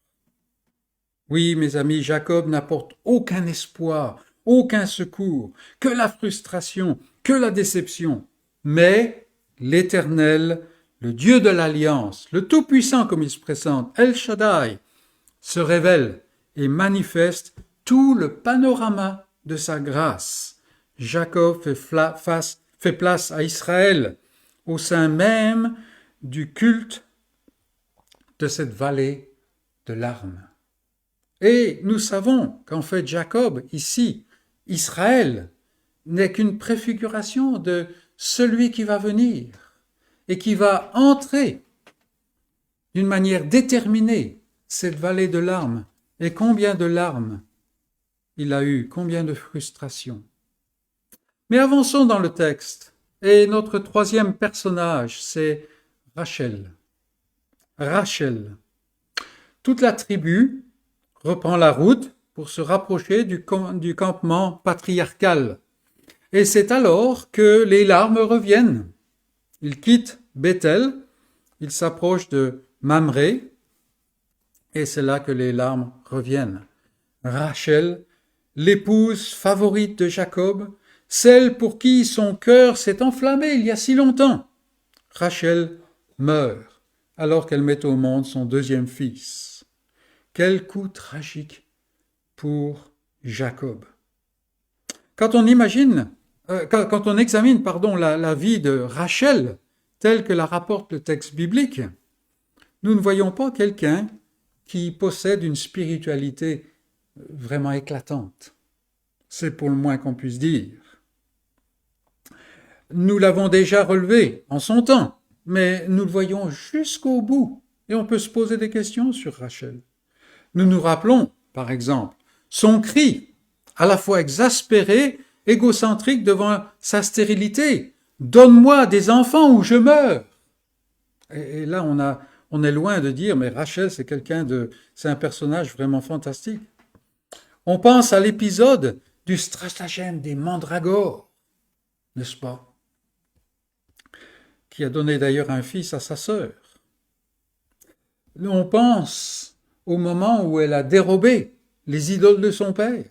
Oui, mes amis, Jacob n'apporte aucun espoir, aucun secours, que la frustration, que la déception. Mais l'Éternel, le Dieu de l'Alliance, le Tout-Puissant comme il se présente, El Shaddai, se révèle et manifeste tout le panorama de sa grâce. Jacob fait place à Israël au sein même du culte de cette vallée de larmes. Et nous savons qu'en fait Jacob, ici, Israël, n'est qu'une préfiguration de celui qui va venir et qui va entrer d'une manière déterminée cette vallée de larmes. Et combien de larmes il a eu, combien de frustrations. Mais avançons dans le texte. Et notre troisième personnage, c'est Rachel. Rachel. Toute la tribu reprend la route pour se rapprocher du campement patriarcal. Et c'est alors que les larmes reviennent. Ils quittent Bethel, ils s'approchent de Mamré, et c'est là que les larmes reviennent. Rachel, l'épouse favorite de Jacob, celle pour qui son cœur s'est enflammé il y a si longtemps. Rachel meurt alors qu'elle met au monde son deuxième fils. Quel coup tragique pour Jacob. Quand on examine la vie de Rachel, telle que la rapporte le texte biblique, nous ne voyons pas quelqu'un qui possède une spiritualité vraiment éclatante. C'est pour le moins qu'on puisse dire. Nous l'avons déjà relevé en son temps, mais nous le voyons jusqu'au bout, et on peut se poser des questions sur Rachel. Nous nous rappelons, par exemple, son cri, à la fois exaspéré, égocentrique devant sa stérilité. « Donne-moi des enfants ou je meurs !» Et là, on est loin de dire, mais Rachel, c'est un personnage vraiment fantastique. On pense à l'épisode du stratagème des mandragores, n'est-ce pas? Qui a donné d'ailleurs un fils à sa sœur. On pense au moment où elle a dérobé les idoles de son père.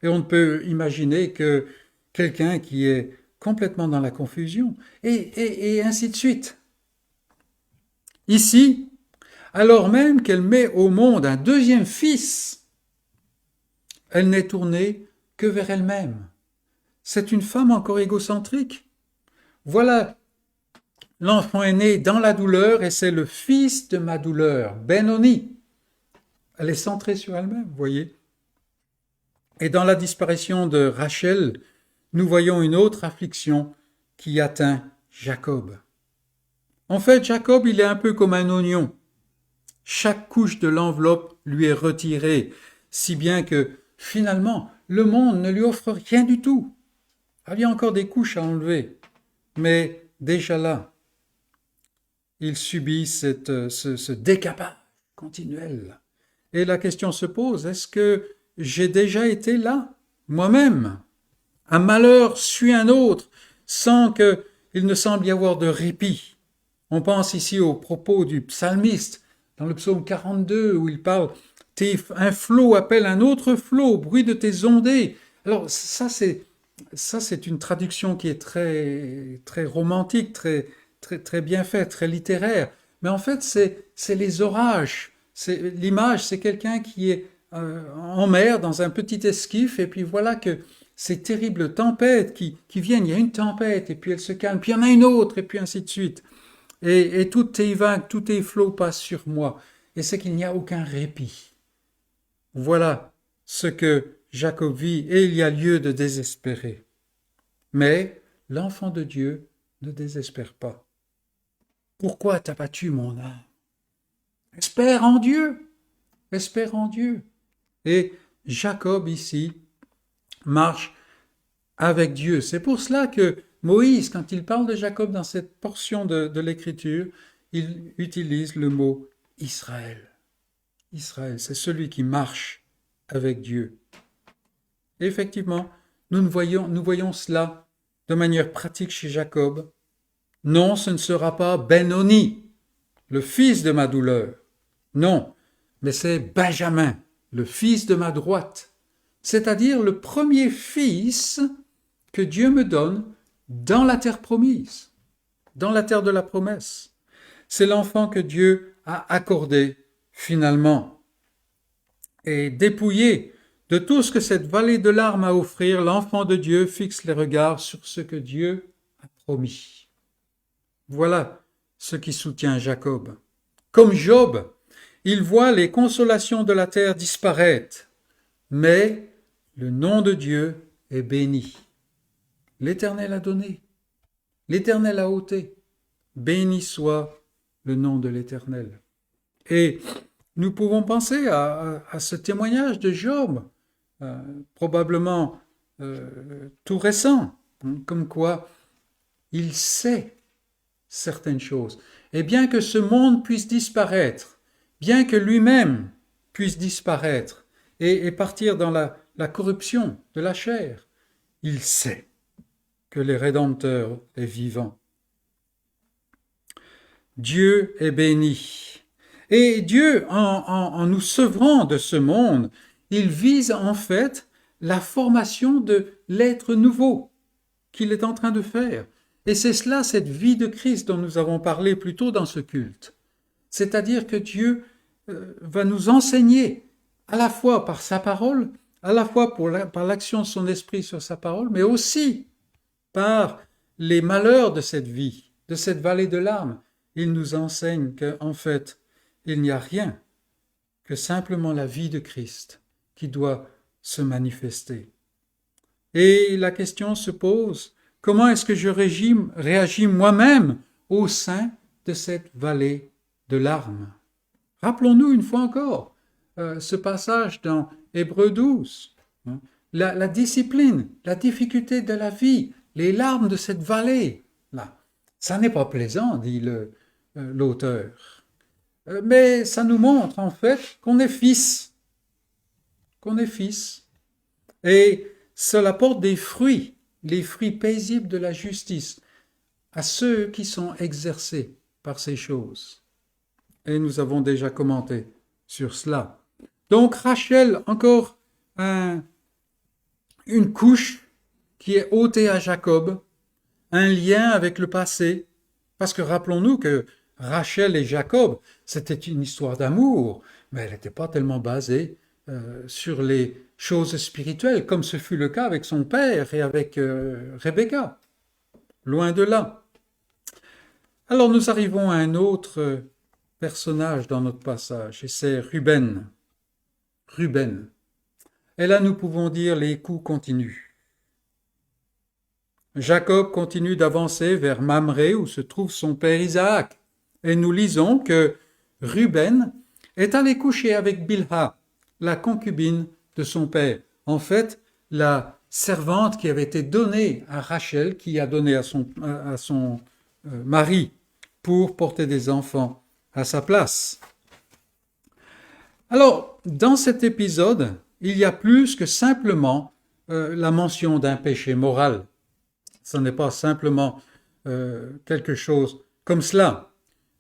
Et on ne peut imaginer que quelqu'un qui est complètement dans la confusion, et ainsi de suite. Ici, alors même qu'elle met au monde un deuxième fils, elle n'est tournée que vers elle-même. C'est une femme encore égocentrique. Voilà, l'enfant est né dans la douleur et c'est le fils de ma douleur, Benoni. Elle est centrée sur elle-même, vous voyez. Et dans la disparition de Rachel, nous voyons une autre affliction qui atteint Jacob. En fait, Jacob, il est un peu comme un oignon. Chaque couche de l'enveloppe lui est retirée, si bien que, finalement, le monde ne lui offre rien du tout. Il y a encore des couches à enlever, mais déjà là, il subit ce décapage continuel. Et la question se pose, est-ce que j'ai déjà été là, moi-même? Un malheur suit un autre, sans qu'il ne semble y avoir de répit. On pense ici aux propos du psalmiste, dans le psaume 42, où il parle « Un flot appelle un autre flot, bruit de tes ondées ». Alors ça, c'est ça c'est une traduction qui est très, très romantique, très, très, très bien faite, très littéraire. Mais en fait, c'est les orages. L'image, c'est quelqu'un qui est en mer, dans un petit esquif, et puis voilà que ces terribles tempêtes qui viennent, il y a une tempête, et puis elle se calme, puis il y en a une autre, et puis ainsi de suite. Et tout est vague, tout est flot passe sur moi. Et c'est qu'il n'y a aucun répit. Voilà ce que Jacob vit, et il y a lieu de désespérer. Mais l'enfant de Dieu ne désespère pas. Pourquoi t'as battu mon âme? Espère en Dieu, espère en Dieu. Et Jacob ici marche avec Dieu. C'est pour cela que Moïse, quand il parle de Jacob dans cette portion de l'Écriture, il utilise le mot Israël. Israël, c'est celui qui marche avec Dieu. Et effectivement, nous voyons cela de manière pratique chez Jacob. Non, ce ne sera pas Benoni, le fils de ma douleur. Non, mais c'est Benjamin, le fils de ma droite, c'est-à-dire le premier fils que Dieu me donne dans la terre promise, dans la terre de la promesse. C'est l'enfant que Dieu a accordé finalement. Et dépouillé de tout ce que cette vallée de larmes a à offrir, l'enfant de Dieu fixe les regards sur ce que Dieu a promis. Voilà ce qui soutient Jacob. Comme Job, il voit les consolations de la terre disparaître, mais le nom de Dieu est béni. L'Éternel a donné, l'Éternel a ôté. Béni soit le nom de l'Éternel. Et nous pouvons penser à ce témoignage de Job, probablement tout récent, comme quoi il sait certaines choses. Et bien que ce monde puisse disparaître, bien que lui-même puisse disparaître et partir dans la corruption de la chair, il sait que le Rédempteur est vivant. Dieu est béni. Et Dieu, en nous sevrant de ce monde, il vise en fait la formation de l'être nouveau qu'il est en train de faire. Et c'est cela, cette vie de Christ dont nous avons parlé plus tôt dans ce culte. C'est-à-dire que Dieu va nous enseigner à la fois par sa parole, à la fois par l'action de son esprit sur sa parole, mais aussi par les malheurs de cette vie, de cette vallée de larmes. Il nous enseigne qu'en fait, il n'y a rien que simplement la vie de Christ qui doit se manifester. Et la question se pose, comment est-ce que je réagis moi-même au sein de cette vallée de larmes? Rappelons-nous une fois encore ce passage dans Hébreux 12, la discipline, la difficulté de la vie, les larmes de cette vallée. Là, ça n'est pas plaisant, dit l'auteur. Mais ça nous montre en fait qu'on est fils. Qu'on est fils. Et cela porte des fruits, les fruits paisibles de la justice, à ceux qui sont exercés par ces choses. Et nous avons déjà commenté sur cela. Donc Rachel, encore une couche qui est ôtée à Jacob, un lien avec le passé, parce que rappelons-nous que Rachel et Jacob, c'était une histoire d'amour, mais elle n'était pas tellement basée sur les choses spirituelles, comme ce fut le cas avec son père et avec Rebecca. Loin de là. Alors nous arrivons à un autre personnage dans notre passage, et c'est Ruben. Ruben. Et là nous pouvons dire les coups continuent. Jacob continue d'avancer vers Mamré où se trouve son père Isaac. Et nous lisons que Ruben est allé coucher avec Bilha, la concubine de son père. En fait, la servante qui avait été donnée à Rachel, qui a donné à son mari pour porter des enfants à sa place. Alors, dans cet épisode, il y a plus que simplement la mention d'un péché moral. Ce n'est pas simplement quelque chose comme cela.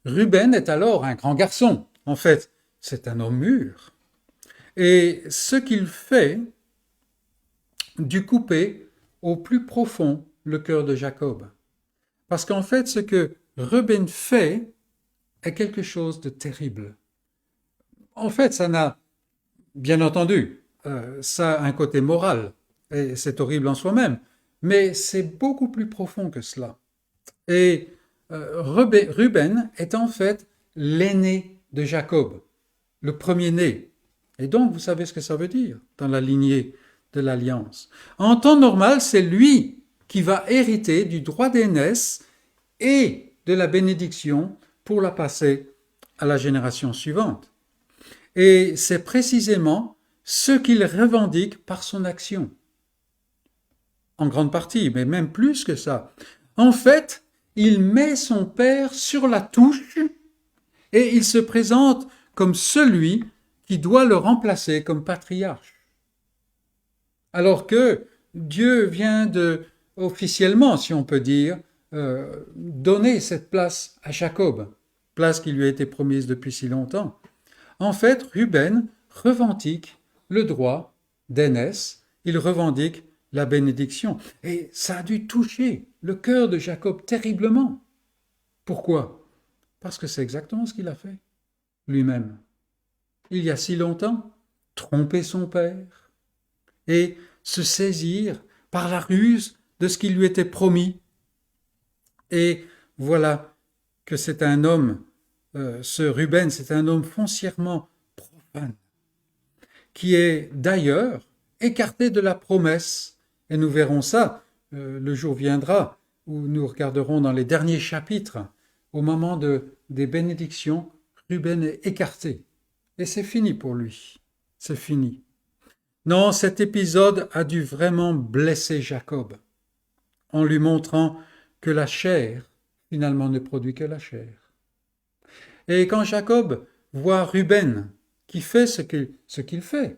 Ruben est alors un grand garçon. En fait, c'est un homme mûr. Et ce qu'il fait du coupé au plus profond le cœur de Jacob. Parce qu'en fait, ce que Ruben fait est quelque chose de terrible. En fait, ça n'a, bien entendu, ça a un côté moral, et c'est horrible en soi-même, mais c'est beaucoup plus profond que cela. Et Ruben est en fait l'aîné de Jacob, le premier-né. Et donc, vous savez ce que ça veut dire dans la lignée de l'Alliance. En temps normal, c'est lui qui va hériter du droit d'aînesse et de la bénédiction pour la passer à la génération suivante. Et c'est précisément ce qu'il revendique par son action. En grande partie, mais même plus que ça. En fait, il met son père sur la touche et il se présente comme celui qui doit le remplacer comme patriarche. Alors que Dieu vient de, officiellement, si on peut dire, donner cette place à Jacob, place qui lui a été promise depuis si longtemps. En fait, Ruben revendique le droit d'aînesse, il revendique la bénédiction. Et ça a dû toucher le cœur de Jacob terriblement. Pourquoi? Parce que c'est exactement ce qu'il a fait lui-même. Il y a si longtemps, tromper son père et se saisir par la ruse de ce qui lui était promis. Et voilà que c'est un homme, ce Ruben, c'est un homme foncièrement profane, qui est d'ailleurs écarté de la promesse. Et nous verrons ça, le jour viendra, où nous regarderons dans les derniers chapitres, au moment des bénédictions, Ruben est écarté. Et c'est fini pour lui. C'est fini. Non, cet épisode a dû vraiment blesser Jacob, en lui montrant que la chair, finalement, ne produit que la chair. Et quand Jacob voit Ruben, qui fait ce qu'il fait,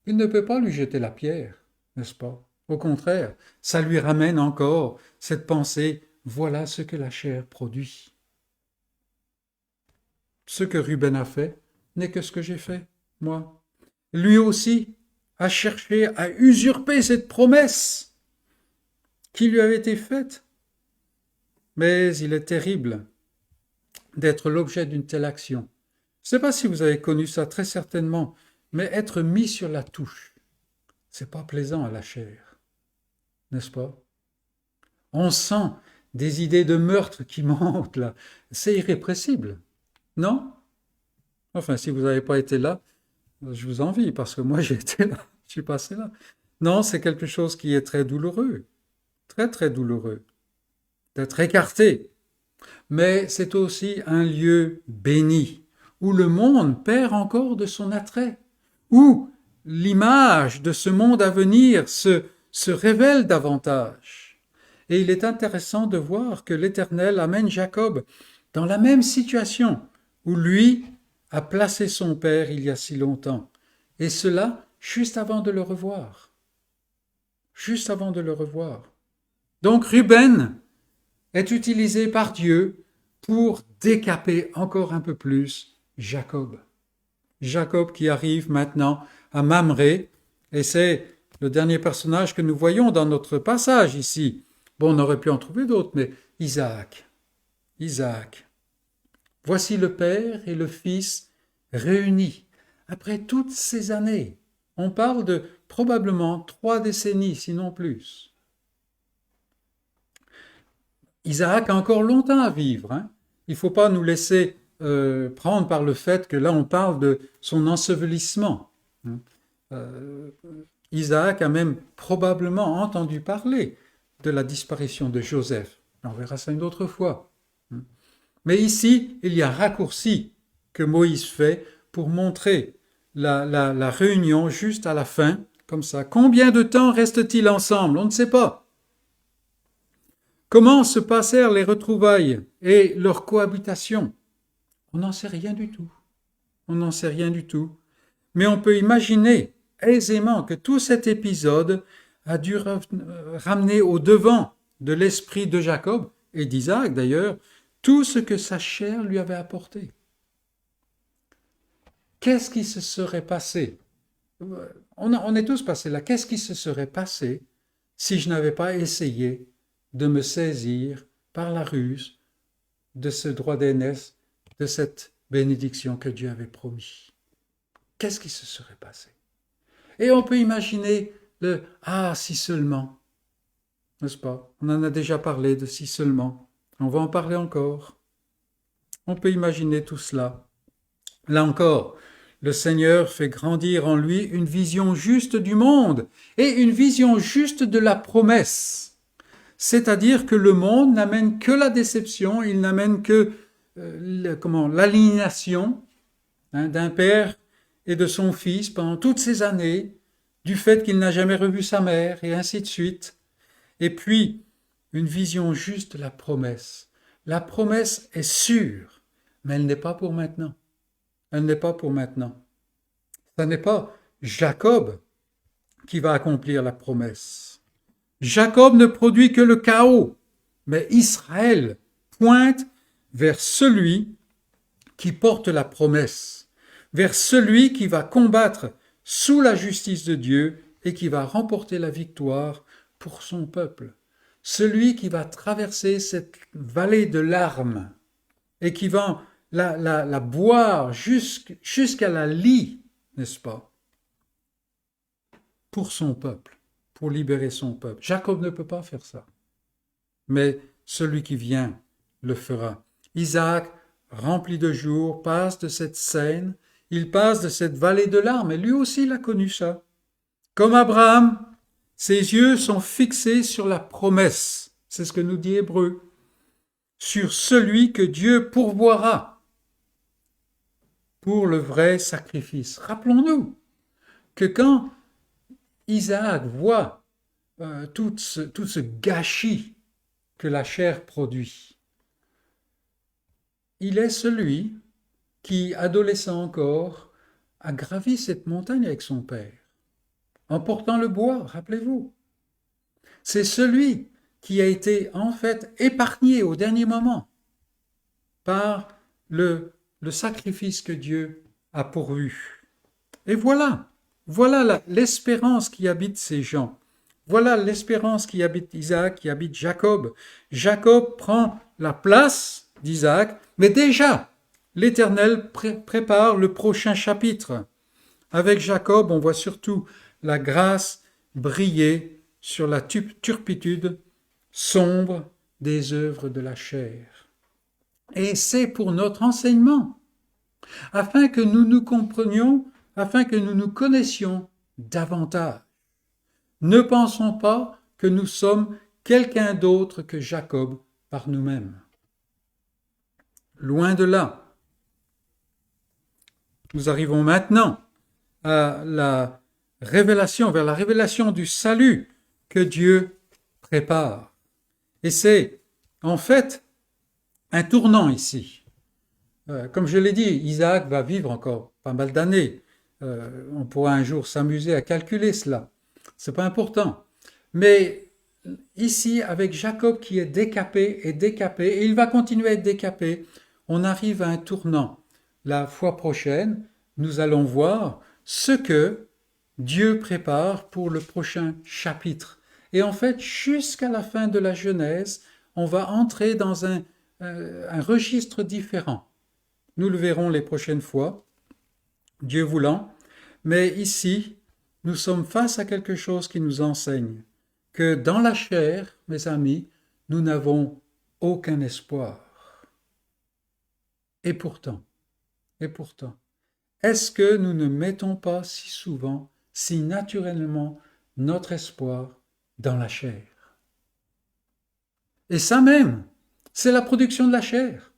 il ne peut pas lui jeter la pierre, n'est-ce pas? Au contraire, ça lui ramène encore cette pensée, voilà ce que la chair produit. Ce que Ruben a fait n'est que ce que j'ai fait, moi. Lui aussi a cherché à usurper cette promesse qui lui avait été faite. Mais il est terrible d'être l'objet d'une telle action. Je ne sais pas si vous avez connu ça, très certainement, mais être mis sur la touche, c'est pas plaisant à la chair, n'est-ce pas? On sent des idées de meurtre qui montent là. C'est irrépressible, non? Enfin, si vous n'avez pas été là, je vous envie, parce que moi j'ai été là, je suis passé là. Non, c'est quelque chose qui est très douloureux, très très douloureux, d'être écarté. Mais c'est aussi un lieu béni, où le monde perd encore de son attrait, où l'image de ce monde à venir se révèle davantage. Et il est intéressant de voir que l'Éternel amène Jacob dans la même situation où lui a placé son père il y a si longtemps, et cela juste avant de le revoir. Juste avant de le revoir. Donc Ruben est utilisé par Dieu pour décaper encore un peu plus Jacob. Jacob qui arrive maintenant à Mamré, et c'est le dernier personnage que nous voyons dans notre passage ici. Bon, on aurait pu en trouver d'autres, mais Isaac. Isaac. Voici le Père et le Fils réunis après toutes ces années. On parle de probablement 3 décennies, sinon plus. Isaac a encore longtemps à vivre. Il ne faut pas nous laisser prendre par le fait que là on parle de son ensevelissement. Isaac a même probablement entendu parler de la disparition de Joseph. On verra ça une autre fois. Mais ici, il y a un raccourci que Moïse fait pour montrer la réunion juste à la fin, comme ça. Combien de temps restent-ils ensemble? On ne sait pas. Comment se passèrent les retrouvailles et leur cohabitation? On n'en sait rien du tout. On n'en sait rien du tout. Mais on peut imaginer aisément que tout cet épisode a dû ramener au devant de l'esprit de Jacob, et d'Isaac d'ailleurs, tout ce que sa chair lui avait apporté. Qu'est-ce qui se serait passé? On est tous passés là. Qu'est-ce qui se serait passé si je n'avais pas essayé de me saisir par la ruse de ce droit d'aînesse, de cette bénédiction que Dieu avait promis. Qu'est-ce qui se serait passé? Et on peut imaginer le « ah, si seulement », n'est-ce pas? On en a déjà parlé de « si seulement ». On va en parler encore. On peut imaginer tout cela. Là encore, le Seigneur fait grandir en lui une vision juste du monde et une vision juste de la promesse. C'est-à-dire que le monde n'amène que la déception, il n'amène que l'aliénation d'un père et de son fils pendant toutes ces années, du fait qu'il n'a jamais revu sa mère, et ainsi de suite. Et puis, une vision juste de la promesse. La promesse est sûre, mais elle n'est pas pour maintenant. Elle n'est pas pour maintenant. Ce n'est pas Jacob qui va accomplir la promesse. Jacob ne produit que le chaos, mais Israël pointe vers celui qui porte la promesse, vers celui qui va combattre sous la justice de Dieu et qui va remporter la victoire pour son peuple. Celui qui va traverser cette vallée de larmes et qui va la boire jusqu'à la lie, n'est-ce pas, pour son peuple, pour libérer son peuple. Jacob ne peut pas faire ça, mais celui qui vient le fera. Isaac, rempli de jour, passe de cette scène, il passe de cette vallée de larmes, et lui aussi il a connu ça. Comme Abraham, ses yeux sont fixés sur la promesse, c'est ce que nous dit Hébreu, sur celui que Dieu pourvoira pour le vrai sacrifice. Rappelons-nous que quand Isaac voit tout ce gâchis que la chair produit, il est celui qui, adolescent encore, a gravi cette montagne avec son père, en portant le bois, rappelez-vous. C'est celui qui a été en fait épargné au dernier moment par le sacrifice que Dieu a pourvu. Et voilà l'espérance qui habite ces gens. Voilà l'espérance qui habite Isaac, qui habite Jacob. Jacob prend la place d'Isaac, mais déjà, l'Éternel prépare le prochain chapitre. Avec Jacob, on voit surtout la grâce briller sur la turpitude sombre des œuvres de la chair. Et c'est pour notre enseignement, afin que nous nous comprenions, afin que nous nous connaissions davantage. Ne pensons pas que nous sommes quelqu'un d'autre que Jacob par nous-mêmes. Loin de là. Nous arrivons maintenant à la révélation, vers la révélation du salut que Dieu prépare. Et c'est en fait un tournant ici. Comme je l'ai dit, Isaac va vivre encore pas mal d'années. On pourra un jour s'amuser à calculer cela. C'est pas important. Mais ici, avec Jacob qui est décapé, et il va continuer à être décapé, on arrive à un tournant. La fois prochaine, nous allons voir ce que Dieu prépare pour le prochain chapitre. Et en fait, jusqu'à la fin de la Genèse, on va entrer dans un registre différent. Nous le verrons les prochaines fois, Dieu voulant. Mais ici, nous sommes face à quelque chose qui nous enseigne que dans la chair, mes amis, nous n'avons aucun espoir. Et pourtant, est-ce que nous ne mettons pas si souvent, si naturellement, notre espoir dans la chair? Et ça même, c'est la production de la chair.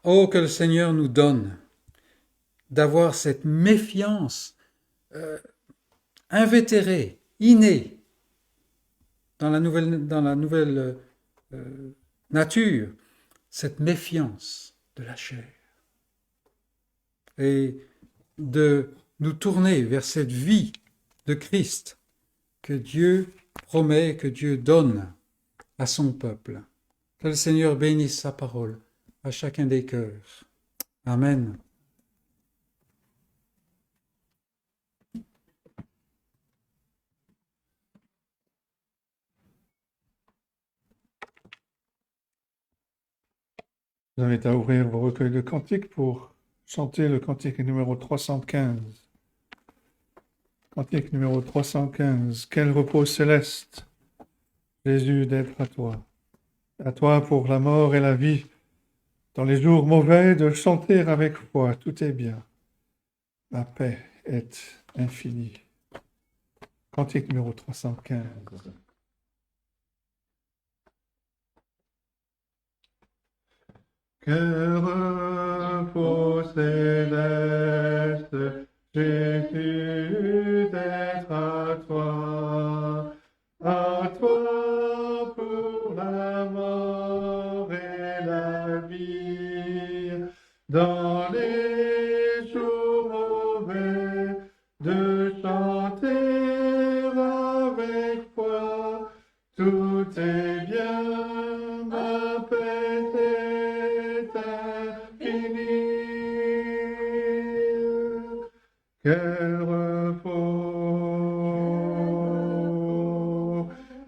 Oh, que le Seigneur nous donne d'avoir cette méfiance invétérée, innée, dans la nouvelle nature, cette méfiance de la chair. Et de nous tourner vers cette vie de Christ que Dieu promet, que Dieu donne à son peuple. Que le Seigneur bénisse sa parole à chacun des cœurs. Amen. Je vous invite à ouvrir vos recueils de cantiques pour chanter le cantique numéro 315. Cantique numéro 315. Quel repos céleste, Jésus, d'être à toi. À toi pour la mort et la vie. Dans les jours mauvais, de chanter avec foi, tout est bien. La paix est infinie. Cantique numéro 315. Quel repos céleste, Jésus, d'être à toi pour la mort et la vie, dans les jours mauvais, de chanter avec foi, tout est bien, ma paix est infinie. Quel repos,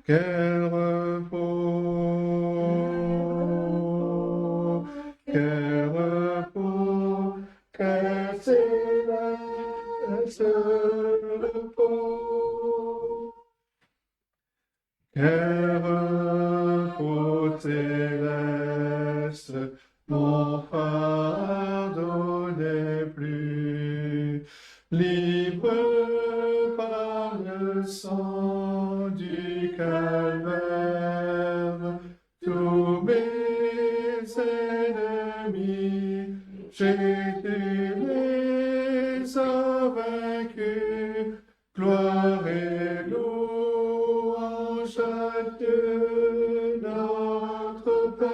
quel repos, quel repos, quel céleste repos. Quel repos céleste, mon fardeau n'est plus, libre par le sang du calvaire. Tous mes ennemis, Jésus les a vaincus, gloire et louange à Dieu notre Père.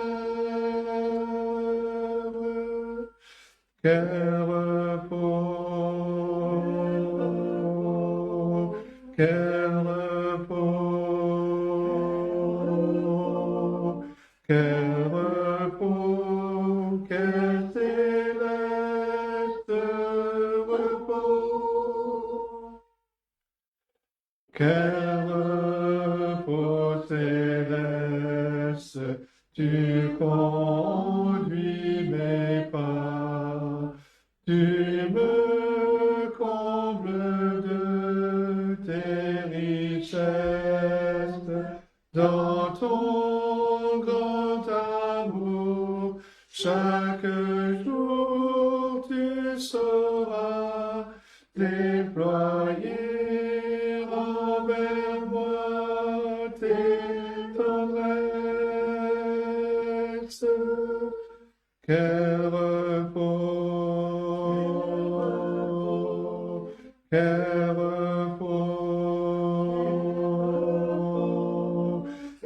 Quel repos, quel repos, quel repos, quel céleste repos. Quel repos céleste, tu conduis mes pas, tu me combles de tes richesses, dans ton grand amour, chaque jour tu sauras déployer envers moi tes tendresses. Quel repos, quel repos,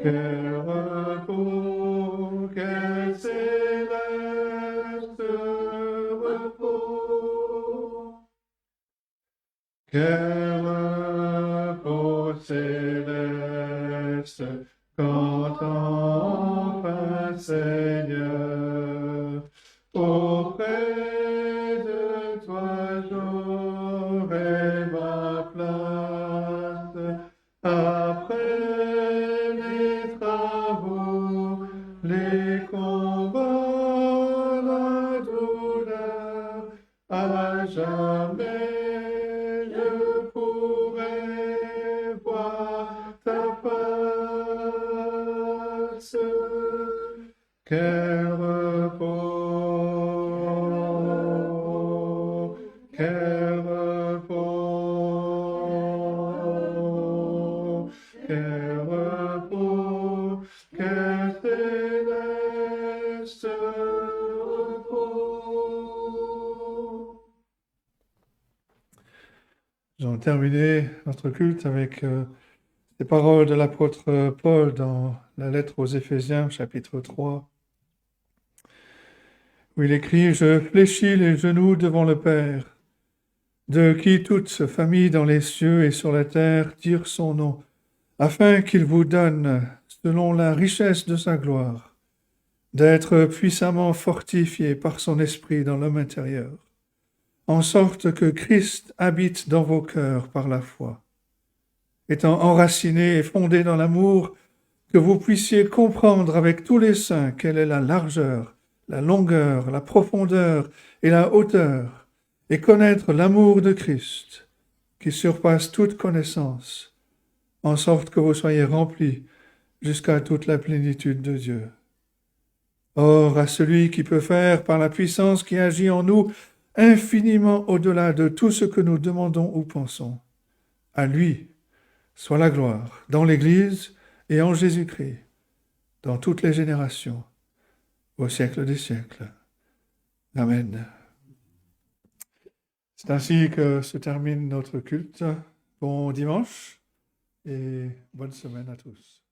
quel repos, quel céleste repos. Quel repos céleste, quand enfin, Seigneur, auprès de toi j'aurai ma place. Après les travaux, les combats, la douleur, à jamais je pourrai voir ta face. Quel repos, quel repos, quel repos, quel céleste repos. Nous allons terminer notre culte avec les paroles de l'apôtre Paul dans la lettre aux Éphésiens, chapitre 3, où il écrit « Je fléchis les genoux devant le Père, de qui toute famille dans les cieux et sur la terre tire son nom, afin qu'il vous donne, selon la richesse de sa gloire, d'être puissamment fortifié par son esprit dans l'homme intérieur, en sorte que Christ habite dans vos cœurs par la foi, étant enraciné et fondé dans l'amour, que vous puissiez comprendre avec tous les saints quelle est la largeur, la longueur, la profondeur et la hauteur, et connaître l'amour de Christ, qui surpasse toute connaissance, en sorte que vous soyez remplis jusqu'à toute la plénitude de Dieu. Or, à celui qui peut faire, par la puissance qui agit en nous, infiniment au-delà de tout ce que nous demandons ou pensons, à lui soit la gloire dans l'Église et en Jésus-Christ, dans toutes les générations, au siècle des siècles. Amen. C'est ainsi que se termine notre culte. Bon dimanche et bonne semaine à tous.